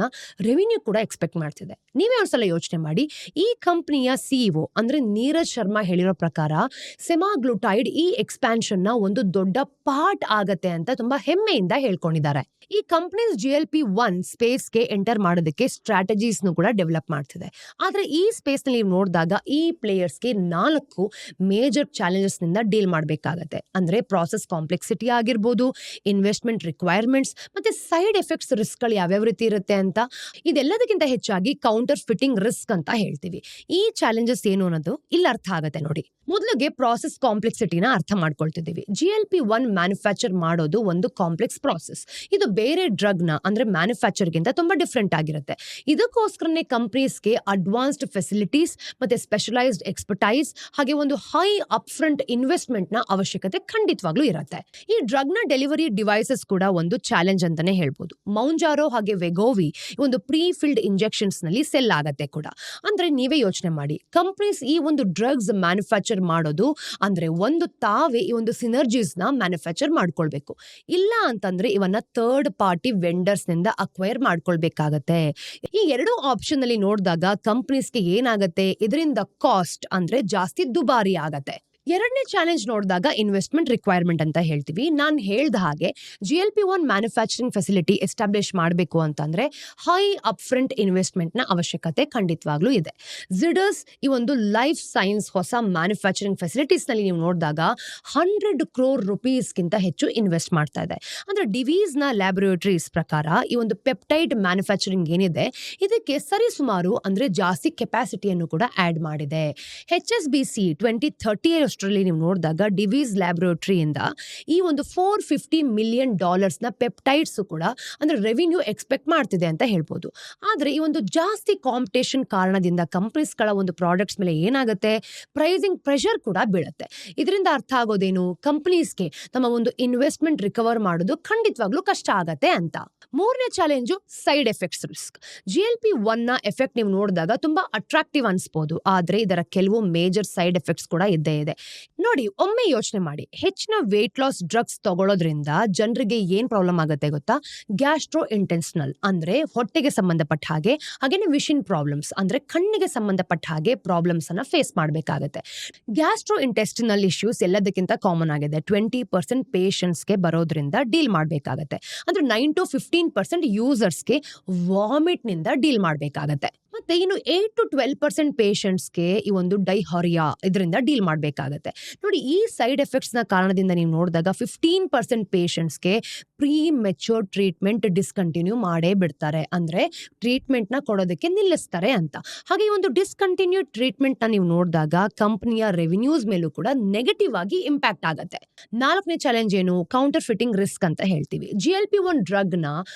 ನ ರೆವಿನ್ಯೂ ಕೂಡ ಎಕ್ಸ್ಪೆಕ್ಟ್ ಮಾಡ್ತಿದೆ. ನೀವೇ ಒಂದ್ಸಲ ಯೋಚನೆ ಮಾಡಿ, ಈ ಕಂಪನಿಯ CEO ಅಂದ್ರೆ ನೀರಜ್ ಶರ್ಮಾ ಹೇಳಿರೋ ಪ್ರಕಾರ ಸೆಮಾಗ್ಲುಟೈಡ್ ಈ ಎಕ್ಸ್ಪ್ಯಾನ್ಷನ್ ನ ಒಂದು ದೊಡ್ಡ ಪಾರ್ಟ್ ಆಗತ್ತೆ ಅಂತ ತುಂಬಾ ಹೆಮ್ಮೆಯಿಂದ ಹೇಳ್ಕೊಂಡಿದ್ದಾರೆ. ಈ ಕಂಪನೀಸ್ GLP-1 ಸ್ಪೇಸ್ಗೆ ಎಂಟರ್ ಮಾಡೋದಕ್ಕೆ ಸ್ಟ್ರಾಟಜೀಸ್ ಕೂಡ ಡೆವಲಪ್ ಮಾಡ್ತಿದೆ. ಆದ್ರೆ ಈ ಸ್ಪೇಸ್ ನಲ್ಲಿ ನೀವು ನೋಡಿದಾಗ ಈ ಪ್ಲೇಯರ್ಸ್ಗೆ 4 ಮೇಜರ್ ಚಾಲೆಂಜಸ್ ನಿಂದ ಡೀಲ್ ಮಾಡಬೇಕಾಗತ್ತೆ. ಅಂದ್ರೆ ಪ್ರಾಸೆಸ್ ಕಾಂಪ್ಲೆಕ್ಸಿಟಿ ಆಗಿರ್ಬೋದು, ಇನ್ವೆಸ್ಟ್ಮೆಂಟ್ ರಿಕ್ವೈರ್ಮೆಂಟ್ಸ್ ಮತ್ತೆ ಸೈಡ್ ಎಫೆಕ್ಟ್ಸ್ ರಿಸ್ಕ್ ಗಳು ಯಾವ್ಯಾವ ರೀತಿ ಇರುತ್ತೆ ಅಂತ. ಇದೆಲ್ಲದಕ್ಕಿಂತ ಹೆಚ್ಚಾಗಿ ಕೌಂಟರ್ ಫಿಟ್ಟಿಂಗ್ ರಿಸ್ಕ್ ಅಂತ ಹೇಳ್ತೀವಿ. ಈ ಚಾಲೆಂಜಸ್ ಏನು ಅನ್ನೋದು ಇಲ್ಲಿ ಅರ್ಥ ಆಗತ್ತೆ ನೋಡಿ. ಮೊದಲಿಗೆ ಪ್ರಾಸೆಸ್ ಕಾಂಪ್ಲೆಕ್ಸಿಟಿನ ಅರ್ಥ ಮಾಡ್ಕೊಳ್ತಿದ್ದೀವಿ. GLP-1 ಮ್ಯಾನುಫ್ಯಾಕ್ಚರ್ ಮಾಡೋದು ಒಂದು ಕಾಂಪ್ಲೆಕ್ಸ್ ಪ್ರಾಸೆಸ್. ಇದು ಬೇರೆ ಡ್ರಗ್ ನ ಅಂದ್ರೆ ಮ್ಯಾನುಫ್ಯಾಕ್ಚರ್ಗಿಂತ ತುಂಬಾ ಡಿಫ್ರೆಂಟ್ ಆಗಿರುತ್ತೆ. ಇದಕ್ಕೋಸ್ಕರನೇ ಕಂಪನೀಸ್ಗೆ ಅಡ್ವಾನ್ಸ್ಡ್ ಫೆಸಿಲಿಟೀಸ್ ಮತ್ತೆ ಸ್ಪೆಷಲೈಸ್ಡ್ ಎಕ್ಸ್ಪರ್ಟೈಸ್ ಹಾಗೆ ಒಂದು ಹೈ ಅಪ್ ಫ್ರಂಟ್ ಇನ್ವೆಸ್ಟ್ಮೆಂಟ್ ನ ಅವಶ್ಯಕತೆ ಖಂಡಿತವಾಗ್ಲೂ ಇರುತ್ತೆ. ಈ ಡ್ರಗ್ ನ ಡೆಲಿವರಿ ಡಿವೈಸಸ್ ಕೂಡ ಒಂದು ಚಾಲೆಂಜ್ ಅಂತಾನೆ ಹೇಳ್ಬೋದು. ಮೌಂಜಾರೋ ಹಾಗೆ ವೆಗೋವಿ ಒಂದು ಪ್ರೀ ಫಿಲ್ಡ್ ಇಂಜೆಕ್ಷನ್ಸ್ ನಲ್ಲಿ ಸೆಲ್ ಆಗತ್ತೆ ಕೂಡ. ಅಂದ್ರೆ ನೀವೇ ಯೋಚನೆ ಮಾಡಿ, ಕಂಪನೀಸ್ ಈ ಒಂದು ಡ್ರಗ್ಸ್ ಮ್ಯಾನುಫ್ಯಾಕ್ಚರ್ ಮಾಡೋದು ಅಂದ್ರೆ ಒಂದು ತಾವೇ ಈ ಒಂದು ಸಿನರ್ಜೀಸ್ ನ ಮ್ಯಾನುಫ್ಯಾಕ್ಚರ್ ಮಾಡ್ಕೊಳ್ಬೇಕು. ಇಲ್ಲ ಅಂತಂದ್ರೆ ಇವನ್ನ ಥರ್ಡ್ ಪಾರ್ಟಿ ವೆಂಡರ್ಸ್ ನಿಂದ ಅಕ್ವೈರ್ ಮಾಡ್ಕೊಳ್ಬೇಕಾಗತ್ತೆ. ಈ 2 ಆಪ್ಷನ್ ಅಲ್ಲಿ ನೋಡಿದಾಗ ಕಂಪನೀಸ್ಗೆ ಏನಾಗತ್ತೆ, ಇದರಿಂದ ಕಾಸ್ಟ್ ಅಂದ್ರೆ ಜಾಸ್ತಿ ದುಬಾರಿ ಆಗತ್ತೆ. 2ನೇ ಚಾಲೆಂಜ್ ನೋಡಿದಾಗ ಇನ್ವೆಸ್ಟ್ಮೆಂಟ್ ರಿಕ್ವೈರ್ಮೆಂಟ್ ಅಂತ ಹೇಳ್ತೀವಿ. ನಾನು ಹೇಳ್ದ ಹಾಗೆ GLP-1 ಮ್ಯಾನುಫ್ಯಾಕ್ಚರಿಂಗ್ ಫೆಸಿಲಿಟಿ ಎಸ್ಟಾಬ್ಲಿಷ್ ಮಾಡಬೇಕು ಅಂತಂದ್ರೆ ಹೈ ಅಪ್ ಫ್ರಂಟ್ ಇನ್ವೆಸ್ಟ್ಮೆಂಟ್ ನ ಅವಶ್ಯಕತೆ ಖಂಡಿತವಾಗ್ಲೂ ಇದೆ. ಜಿಡಸ್ ಈ ಒಂದು ಲೈಫ್ ಸೈನ್ಸ್ ಹೊಸ ಮ್ಯಾನುಫ್ಯಾಕ್ಚರಿಂಗ್ ಫೆಸಿಲಿಟೀಸ್ ನಲ್ಲಿ ನೀವು ನೋಡಿದಾಗ $100 crore ಗಿಂತ ಹೆಚ್ಚು ಇನ್ವೆಸ್ಟ್ ಮಾಡ್ತಾ ಇದೆ. ಅಂದ್ರೆ ಡಿವೀಸ್ ನ ಲ್ಯಾಬೊರೇಟರೀಸ್ ಪ್ರಕಾರ ಈ ಒಂದು ಪೆಪ್ಟೈಡ್ ಮ್ಯಾನುಫ್ಯಾಕ್ಚರಿಂಗ್ ಏನಿದೆ ಇದಕ್ಕೆ ಸರಿಸುಮಾರು ಅಂದ್ರೆ ಜಾಸ್ತಿ ಕೆಪಾಸಿಟಿಯನ್ನು ಕೂಡ ಆಡ್ ಮಾಡಿದೆ. HSBC 2030 ನೀವು ನೋಡಿದಾಗ ಡಿವೀಸ್ ಲ್ಯಾಬೊರೇಟರಿಯಿಂದ ಈ ಒಂದು $450 ಮಿಲಿಯನ್ ನ ಪೆಪ್ಟೈಡ್ಸ್ ಕೂಡ ಅಂದ್ರೆ ರೆವಿನ್ಯೂ ಎಕ್ಸ್ಪೆಕ್ಟ್ ಮಾಡ್ತಿದೆ ಅಂತ ಹೇಳ್ಬೋದು. ಆದ್ರೆ ಈ ಒಂದು ಜಾಸ್ತಿ ಕಾಂಪಿಟೇಷನ್ ಕಾರಣದಿಂದ ಕಂಪನೀಸ್ಗಳ ಒಂದು ಪ್ರಾಡಕ್ಟ್ಸ್ ಮೇಲೆ ಏನಾಗುತ್ತೆ, ಪ್ರೈಸಿಂಗ್ ಪ್ರೆಷರ್ ಕೂಡ ಬೀಳುತ್ತೆ. ಇದರಿಂದ ಅರ್ಥ ಆಗೋದೇನು, ಕಂಪನೀಸ್ಗೆ ತಮ್ಮ ಒಂದು ಇನ್ವೆಸ್ಟ್ಮೆಂಟ್ ರಿಕವರ್ ಮಾಡೋದು ಖಂಡಿತವಾಗ್ಲೂ ಕಷ್ಟ ಆಗತ್ತೆ ಅಂತ. 3ನೇ challenge side effects risk. GLP-1 ನ ಎಫೆಕ್ಟ್ ನೀವು ನೋಡಿದಾಗ ತುಂಬಾ ಅಟ್ರಾಕ್ಟಿವ್ ಅನ್ಸ್ಬೋದು, ಆದ್ರೆ ಇದರ ಕೆಲವು ಮೇಜರ್ ಸೈಡ್ ಎಫೆಕ್ಟ್ಸ್ ಕೂಡ ಇದ್ದೇ ಇದೆ. ನೋಡಿ, ಒಮ್ಮೆ ಯೋಚನೆ ಮಾಡಿ, ಹೆಚ್ಚಿನ ವೇಟ್ ಲಾಸ್ ಡ್ರಗ್ಸ್ ತಗೊಳ್ಳೋದ್ರಿಂದ ಜನರಿಗೆ ಏನ್ ಪ್ರಾಬ್ಲಮ್ ಆಗುತ್ತೆ ಗೊತ್ತಾ, ಗ್ಯಾಸ್ಟ್ರೋ ಇಂಟೆಸ್ಟಿನಲ್ ಅಂದ್ರೆ ಹೊಟ್ಟೆಗೆ ಸಂಬಂಧಪಟ್ಟ ಹಾಗೇನೆ ವಿಷನ್ ಪ್ರಾಬ್ಲಮ್ಸ್ ಅಂದ್ರೆ ಕಣ್ಣಿಗೆ ಸಂಬಂಧಪಟ್ಟ ಹಾಗೆ ಪ್ರಾಬ್ಲಮ್ಸ್ ಅನ್ನ ಫೇಸ್ ಮಾಡಬೇಕಾಗುತ್ತೆ. ಗ್ಯಾಸ್ಟ್ರೋ ಇಂಟೆಸ್ಟಿನಲ್ ಇಶ್ಯೂಸ್ ಎಲ್ಲದಕ್ಕಿಂತ ಕಾಮನ್ ಆಗಿದೆ. 20% ಪೇಷಂಟ್ಸ್ಗೆ ಬರೋದ್ರಿಂದ ಡೀಲ್ ಮಾಡಬೇಕಾಗತ್ತೆ. ಅಂದ್ರೆ 9 to 15% ಯೂಸರ್ಸ್ಗೆ ವಾಮಿಟ್ ನಿಂದ ಡೀಲ್ ಮಾಡಬೇಕಾಗತ್ತೆ. ಮತ್ತೆ ಇನ್ನು 8 to 12% ಪೇಷಂಟ್ಸ್ಗೆ ಈ ಒಂದು ಡೈಹಾರಿಯಾ ಇದರಿಂದ ಡೀಲ್ ಮಾಡಬೇಕಾಗತ್ತೆ. ನೋಡಿ, ಈ ಸೈಡ್ ಎಫೆಕ್ಟ್ಸ್ ನ ಕಾರಣದಿಂದ ನೀವು ನೋಡಿದಾಗ 15% ಪೇಷಂಟ್ಸ್ಗೆ ಪ್ರೀ ಮೆಚೂರ್ ಟ್ರೀಟ್ಮೆಂಟ್ ಡಿಸ್ಕಂಟಿನ್ಯೂ ಮಾಡೇ ಬಿಡ್ತಾರೆ. ಅಂದ್ರೆ ಟ್ರೀಟ್ಮೆಂಟ್ ನ ಕೊಡೋದಕ್ಕೆ ನಿಲ್ಲಿಸ್ತಾರೆ ಅಂತ. ಹಾಗೆ ಈ ಒಂದು ಡಿಸ್ಕಂಟಿನ್ಯೂ ಟ್ರೀಟ್ಮೆಂಟ್ ನ ನೀವು ನೋಡಿದಾಗ ಕಂಪನಿಯ ರೆವಿನ್ಯೂಸ್ ಮೇಲೂ ಕೂಡ ನೆಗೆಟಿವ್ ಆಗಿ ಇಂಪ್ಯಾಕ್ಟ್ ಆಗುತ್ತೆ. 4ನೇ ಚಾಲೆಂಜ್ ಏನು, ಕೌಂಟರ್ ಫಿಟ್ಟಿಂಗ್ ರಿಸ್ಕ್ ಅಂತ ಹೇಳ್ತೀವಿ. GLP-1 ಡ್ರಗ್ ನ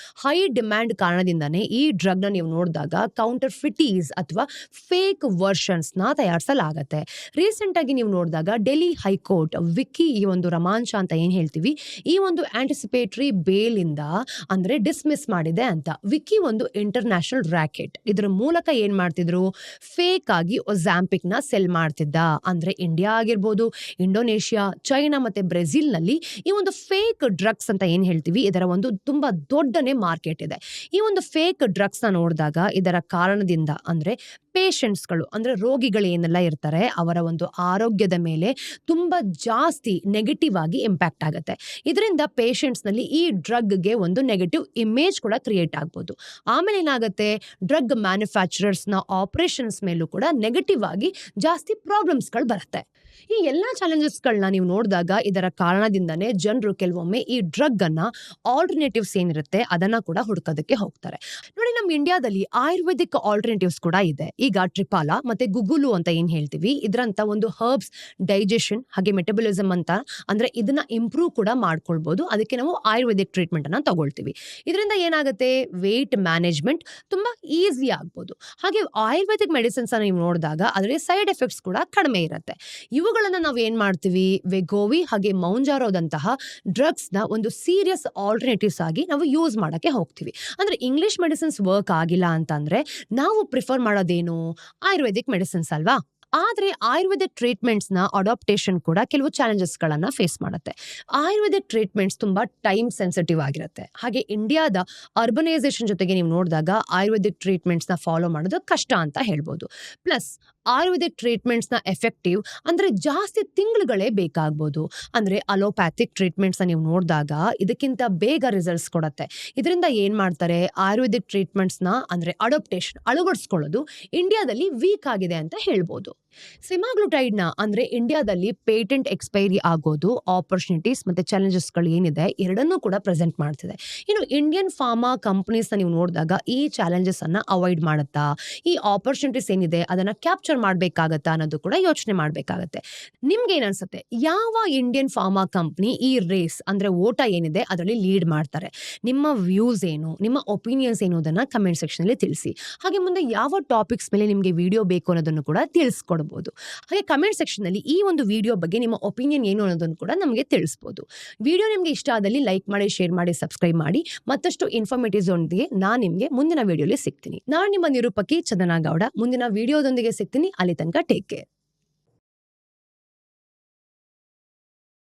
ಹೈ ಡಿಮ್ಯಾಂಡ್ ಕಾರಣದಿಂದಾನೇ ಈ ಡ್ರಗ್ ನ ನೀವು ನೋಡಿದಾಗ ಕೌಂಟರ್ ಫಿಟೀಸ್ ಅಥವಾ ಫೇಕ್ ವರ್ಷನ್ಸ್ ನ ತಯಾರಿಸಲಾಗತ್ತೆ. ರೀಸೆಂಟ್ ಆಗಿ ನೀವು ನೋಡಿದಾಗ ಡೆಲ್ಲಿ ಹೈಕೋರ್ಟ್ ವಿಕ್ಕಿ ಈ ಒಂದು ರಮಾಂಚ ಅಂತ ಏನ್ ಹೇಳ್ತೀವಿ ಈ ಒಂದು ಆಂಟಿಸಿಪೇಟರಿ ಬೇಲ್ ಇಂದ ಅಂದ್ರೆ ಡಿಸ್ಮಿಸ್ ಮಾಡಿದೆ ಅಂತ. ವಿಕ್ಕಿ ಒಂದು ಇಂಟರ್ನ್ಯಾಷನಲ್ ರ್ಯಾಕೆಟ್. ಇದರ ಮೂಲಕ ಏನ್ ಮಾಡ್ತಿದ್ರು, ಫೇಕ್ ಆಗಿ ಒಜಾಂಪಿಕ್ ನ ಸೆಲ್ ಮಾಡ್ತಿದ್ದ. ಅಂದ್ರೆ ಇಂಡಿಯಾ ಆಗಿರ್ಬೋದು, ಇಂಡೋನೇಷಿಯಾ, ಚೈನಾ ಮತ್ತೆ ಬ್ರೆಜಿಲ್ ನಲ್ಲಿ ಈ ಒಂದು ಫೇಕ್ ಡ್ರಗ್ಸ್ ಅಂತ ಏನ್ ಹೇಳ್ತೀವಿ ಇದರ ಒಂದು ತುಂಬಾ ದೊಡ್ಡನೇ ಮಾರ್ಕೆಟ್ ಇದೆ. ಈ ಒಂದು ಫೇಕ್ ಡ್ರಗ್ಸ್ ನ ನೋಡಿದಾಗ ಇದರ ಕಾರಣದಿಂದ ಅಂದ್ರೆ ಪೇಷಂಟ್ಸ್ಗಳು ಅಂದ್ರೆ ರೋಗಿಗಳು ಏನೆಲ್ಲ ಇರ್ತಾರೆ ಅವರ ಒಂದು ಆರೋಗ್ಯದ ಮೇಲೆ ತುಂಬಾ ಜಾಸ್ತಿ ನೆಗೆಟಿವ್ ಆಗಿ ಇಂಪ್ಯಾಕ್ಟ್ ಆಗುತ್ತೆ. ಇದರಿಂದ ಪೇಷಂಟ್ಸ್ ನಲ್ಲಿ ಈ ಡ್ರಗ್ಗೆ ಒಂದು ನೆಗೆಟಿವ್ ಇಮೇಜ್ ಕೂಡ ಕ್ರಿಯೇಟ್ ಆಗ್ಬೋದು. ಆಮೇಲೆ ಏನಾಗುತ್ತೆ, ಡ್ರಗ್ ಮ್ಯಾನುಫ್ಯಾಕ್ಚರರ್ಸ್ ನ ಆಪರೇಷನ್ಸ್ ಮೇಲೂ ಕೂಡ ನೆಗೆಟಿವ್ ಆಗಿ ಜಾಸ್ತಿ ಪ್ರಾಬ್ಲಮ್ಸ್ಗಳು ಬರುತ್ತೆ. ಈ ಎಲ್ಲಾ ಚಾಲೆಂಜಸ್ಗಳನ್ನ ನೀವು ನೋಡಿದಾಗ ಇದರ ಕಾರಣದಿಂದನೇ ಜನರು ಕೆಲವೊಮ್ಮೆ ಈ ಡ್ರಗ್ ಅನ್ನ ಆಲ್ಟರ್ನೇಟಿವ್ಸ್ ಏನಿರುತ್ತೆ ಅದನ್ನ ಕೂಡ ಹುಡುಕೋದಕ್ಕೆ ಹೋಗ್ತಾರೆ. ನೋಡಿ, ನಮ್ಮ ಇಂಡಿಯಾದಲ್ಲಿ ಆಯುರ್ವೇದಿಕ್ ಆಲ್ಟರ್ನೇಟಿವ್ಸ್ ಕೂಡ ಇದೆ. ಈಗ ಟ್ರಿಪಾಲ ಮತ್ತೆ ಗುಗುಲು ಅಂತ ಏನ್ ಹೇಳ್ತೀವಿ, ಇದ್ರಂತ ಒಂದು ಹರ್ಬ್ಸ್ ಡೈಜೆಷನ್ ಹಾಗೆ ಮೆಟಬಲಿಸಮ್ ಅಂತ, ಅಂದ್ರೆ ಇದನ್ನ ಇಂಪ್ರೂವ್ ಕೂಡ ಮಾಡ್ಕೊಳ್ಬಹುದು. ಅದಕ್ಕೆ ನಾವು ಆಯುರ್ವೇದಿಕ್ ಟ್ರೀಟ್ಮೆಂಟ್ ಅನ್ನ ತಗೊಳ್ತೀವಿ. ಇದರಿಂದ ಏನಾಗುತ್ತೆ, ವೇಟ್ ಮ್ಯಾನೇಜ್ಮೆಂಟ್ ತುಂಬಾ ಈಸಿ ಆಗ್ಬೋದು. ಹಾಗೆ ಆಯುರ್ವೇದಿಕ್ ಮೆಡಿಸಿನ್ಸ್ ನೀವು ನೋಡಿದಾಗ ಅದರಲ್ಲಿ ಸೈಡ್ ಎಫೆಕ್ಟ್ಸ್ ಕೂಡ ಕಡಿಮೆ ಇರುತ್ತೆ. ಇವುಗಳನ್ನ ನಾವು ಏನ್ ಮಾಡ್ತೀವಿ, ವೆಗೋವಿ ಹಾಗೆ ಮೌಂಜಾರೋದಂತಹ ಡ್ರಗ್ಸ್ ನ ಒಂದು ಸೀರಿಯಸ್ ಆಲ್ಟರ್ನೇಟಿವ್ಸ್ ಆಗಿ ನಾವು ಯೂಸ್ ಮಾಡಕ್ಕೆ ಹೋಗ್ತೀವಿ. ಅಂದ್ರೆ ಇಂಗ್ಲಿಷ್ ಮೆಡಿಸಿನ್ಸ್ ವರ್ಕ್ ಆಗಿಲ್ಲ ಅಂತಂದ್ರೆ ನಾವು ಪ್ರಿಫರ್ ಮಾಡೋದೇನು, ಆಯುರ್ವೇದಿಕ್ ಮೆಡಿಸಿನ್ಸ್ ಅಲ್ವಾ. ಆದ್ರೆ ಆಯುರ್ವೇದಿಕ್ ಟ್ರೀಟ್ಮೆಂಟ್ಸ್ ನ ಅಡಾಪ್ಟೇಷನ್ ಕೂಡ ಕೆಲವು ಚಾಲೆಂಜಸ್ ಗಳನ್ನ ಫೇಸ್ ಮಾಡುತ್ತೆ. ಆಯುರ್ವೇದಿಕ್ ಟ್ರೀಟ್ಮೆಂಟ್ಸ್ ತುಂಬಾ ಟೈಮ್ ಸೆನ್ಸಿಟಿವ್ ಆಗಿರುತ್ತೆ. ಹಾಗೆ ಇಂಡಿಯಾದ ಅರ್ಬನೈಸೇಷನ್ ಜೊತೆಗೆ ನೀವು ನೋಡಿದಾಗ ಆಯುರ್ವೇದಿಕ್ ಟ್ರೀಟ್ಮೆಂಟ್ಸ್ ನ ಫಾಲೋ ಮಾಡೋದು ಕಷ್ಟ ಅಂತ ಹೇಳ್ಬೋದು. ಪ್ಲಸ್ ಆಯುರ್ವೇದಿಕ್ ಟ್ರೀಟ್ಮೆಂಟ್ಸ್ ನ ಎಫೆಕ್ಟಿವ್ ಅಂದ್ರೆ ಜಾಸ್ತಿ ತಿಂಗಳುಗಳೇ ಬೇಕಾಗ್ಬೋದು. ಅಂದ್ರೆ ಅಲೋಪ್ಯಾಥಿಕ್ ಟ್ರೀಟ್ಮೆಂಟ್ಸ್ ನೀವು ನೋಡಿದಾಗ ಇದಕ್ಕಿಂತ ಬೇಗ ರಿಸಲ್ಟ್ಸ್ ಕೊಡುತ್ತೆ. ಇದರಿಂದ ಏನ್ ಮಾಡ್ತಾರೆ, ಆಯುರ್ವೇದಿಕ್ ಟ್ರೀಟ್ಮೆಂಟ್ಸ್ ನ ಅಂದ್ರೆ ಅಡಾಪ್ಟೇಷನ್ ಅಳವಡಿಸ್ಕೊಳ್ಳೋದು ಇಂಡಿಯಾದಲ್ಲಿ ವೀಕ್ ಆಗಿದೆ ಅಂತ ಹೇಳ್ಬೋದು. ಸಿಮಾಗ್ಲುಟೈಡ್ ನ ಅಂದ್ರೆ ಇಂಡಿಯಾದಲ್ಲಿ ಪೇಟೆಂಟ್ ಎಕ್ಸ್ಪೈರಿ ಆಗೋದು ಆಪರ್ಚುನಿಟೀಸ್ ಮತ್ತೆ ಚಾಲೆಂಜಸ್ಗಳು ಏನಿದೆ ಎರಡನ್ನೂ ಕೂಡ ಪ್ರೆಸೆಂಟ್ ಮಾಡ್ತಿದೆ. ಇನ್ನು ಇಂಡಿಯನ್ ಫಾರ್ಮಾ ಕಂಪನೀಸ್ ನೀವು ನೋಡಿದಾಗ ಈ ಚಾಲೆಂಜಸ್ ಅನ್ನ ಅವಾಯ್ಡ್ ಮಾಡುತ್ತಾ, ಈ ಆಪರ್ಚುನಿಟೀಸ್ ಏನಿದೆ ಅದನ್ನ ಕ್ಯಾಪ್ಚರ್ ಮಾಡ್ಬೇಕಾಗತ್ತಾ ಅನ್ನೋದು ಕೂಡ ಯೋಚನೆ ಮಾಡ್ಬೇಕಾಗತ್ತೆ. ನಿಮ್ಗೆ ಏನ್ ಅನ್ಸುತ್ತೆ, ಯಾವ ಇಂಡಿಯನ್ ಫಾರ್ಮಾ ಕಂಪನಿ ಈ ರೇಸ್ ಅಂದ್ರೆ ಓಟ ಏನಿದೆ ಅದರಲ್ಲಿ ಲೀಡ್ ಮಾಡ್ತಾರೆ? ನಿಮ್ಮ ವ್ಯೂಸ್ ಏನು, ನಿಮ್ಮ ಒಪಿನಿಯನ್ಸ್ ಏನು ಅದನ್ನ ಕಮೆಂಟ್ ಸೆಕ್ಷನ್ ಅಲ್ಲಿ ತಿಳಿಸಿ. ಹಾಗೆ ಮುಂದೆ ಯಾವ ಟಾಪಿಕ್ಸ್ ಮೇಲೆ ನಿಮ್ಗೆ ವಿಡಿಯೋ ಬೇಕು ಅನ್ನೋದನ್ನು ಕೂಡ ತಿಳಿಸ್ಕೊಡ್ಬೋದು. ಹಾಗೆ ಕಮೆಂಟ್ ಸೆಕ್ಷನ್ ಅಲ್ಲಿ ಈ ಒಂದು ವಿಡಿಯೋ ಬಗ್ಗೆ ನಿಮ್ಮ ಒಪಿನಿಯನ್ ಏನು ಅನ್ನೋದನ್ನು ಕೂಡ ನಮಗೆ ತಿಳಿಸಬಹುದು. ವಿಡಿಯೋ ನಿಮ್ಗೆ ಇಷ್ಟ ಆದಲ್ಲಿ ಲೈಕ್ ಮಾಡಿ, ಶೇರ್ ಮಾಡಿ, ಸಬ್ಸ್ಕ್ರೈಬ್ ಮಾಡಿ. ಮತ್ತಷ್ಟು ಇನ್ಫಾರ್ಮೇಟಿವ್ಸ್ ಒಂದಿಗೆ ನಾನು ನಿಮ್ಗೆ ಮುಂದಿನ ವಿಡಿಯೋಲಿ ಸಿಗ್ತೀನಿ. ನಾನು ನಿಮ್ಮ ನಿರೂಪಕಿ ಚಂದನಾ ಗೌಡ. ಮುಂದಿನ ವಿಡಿಯೋದೊಂದಿಗೆ ಸಿಗ್ತೀನಿ. ಅಲ್ಲಿ ತನಕ ಟೇಕ್ ಕೇರ್.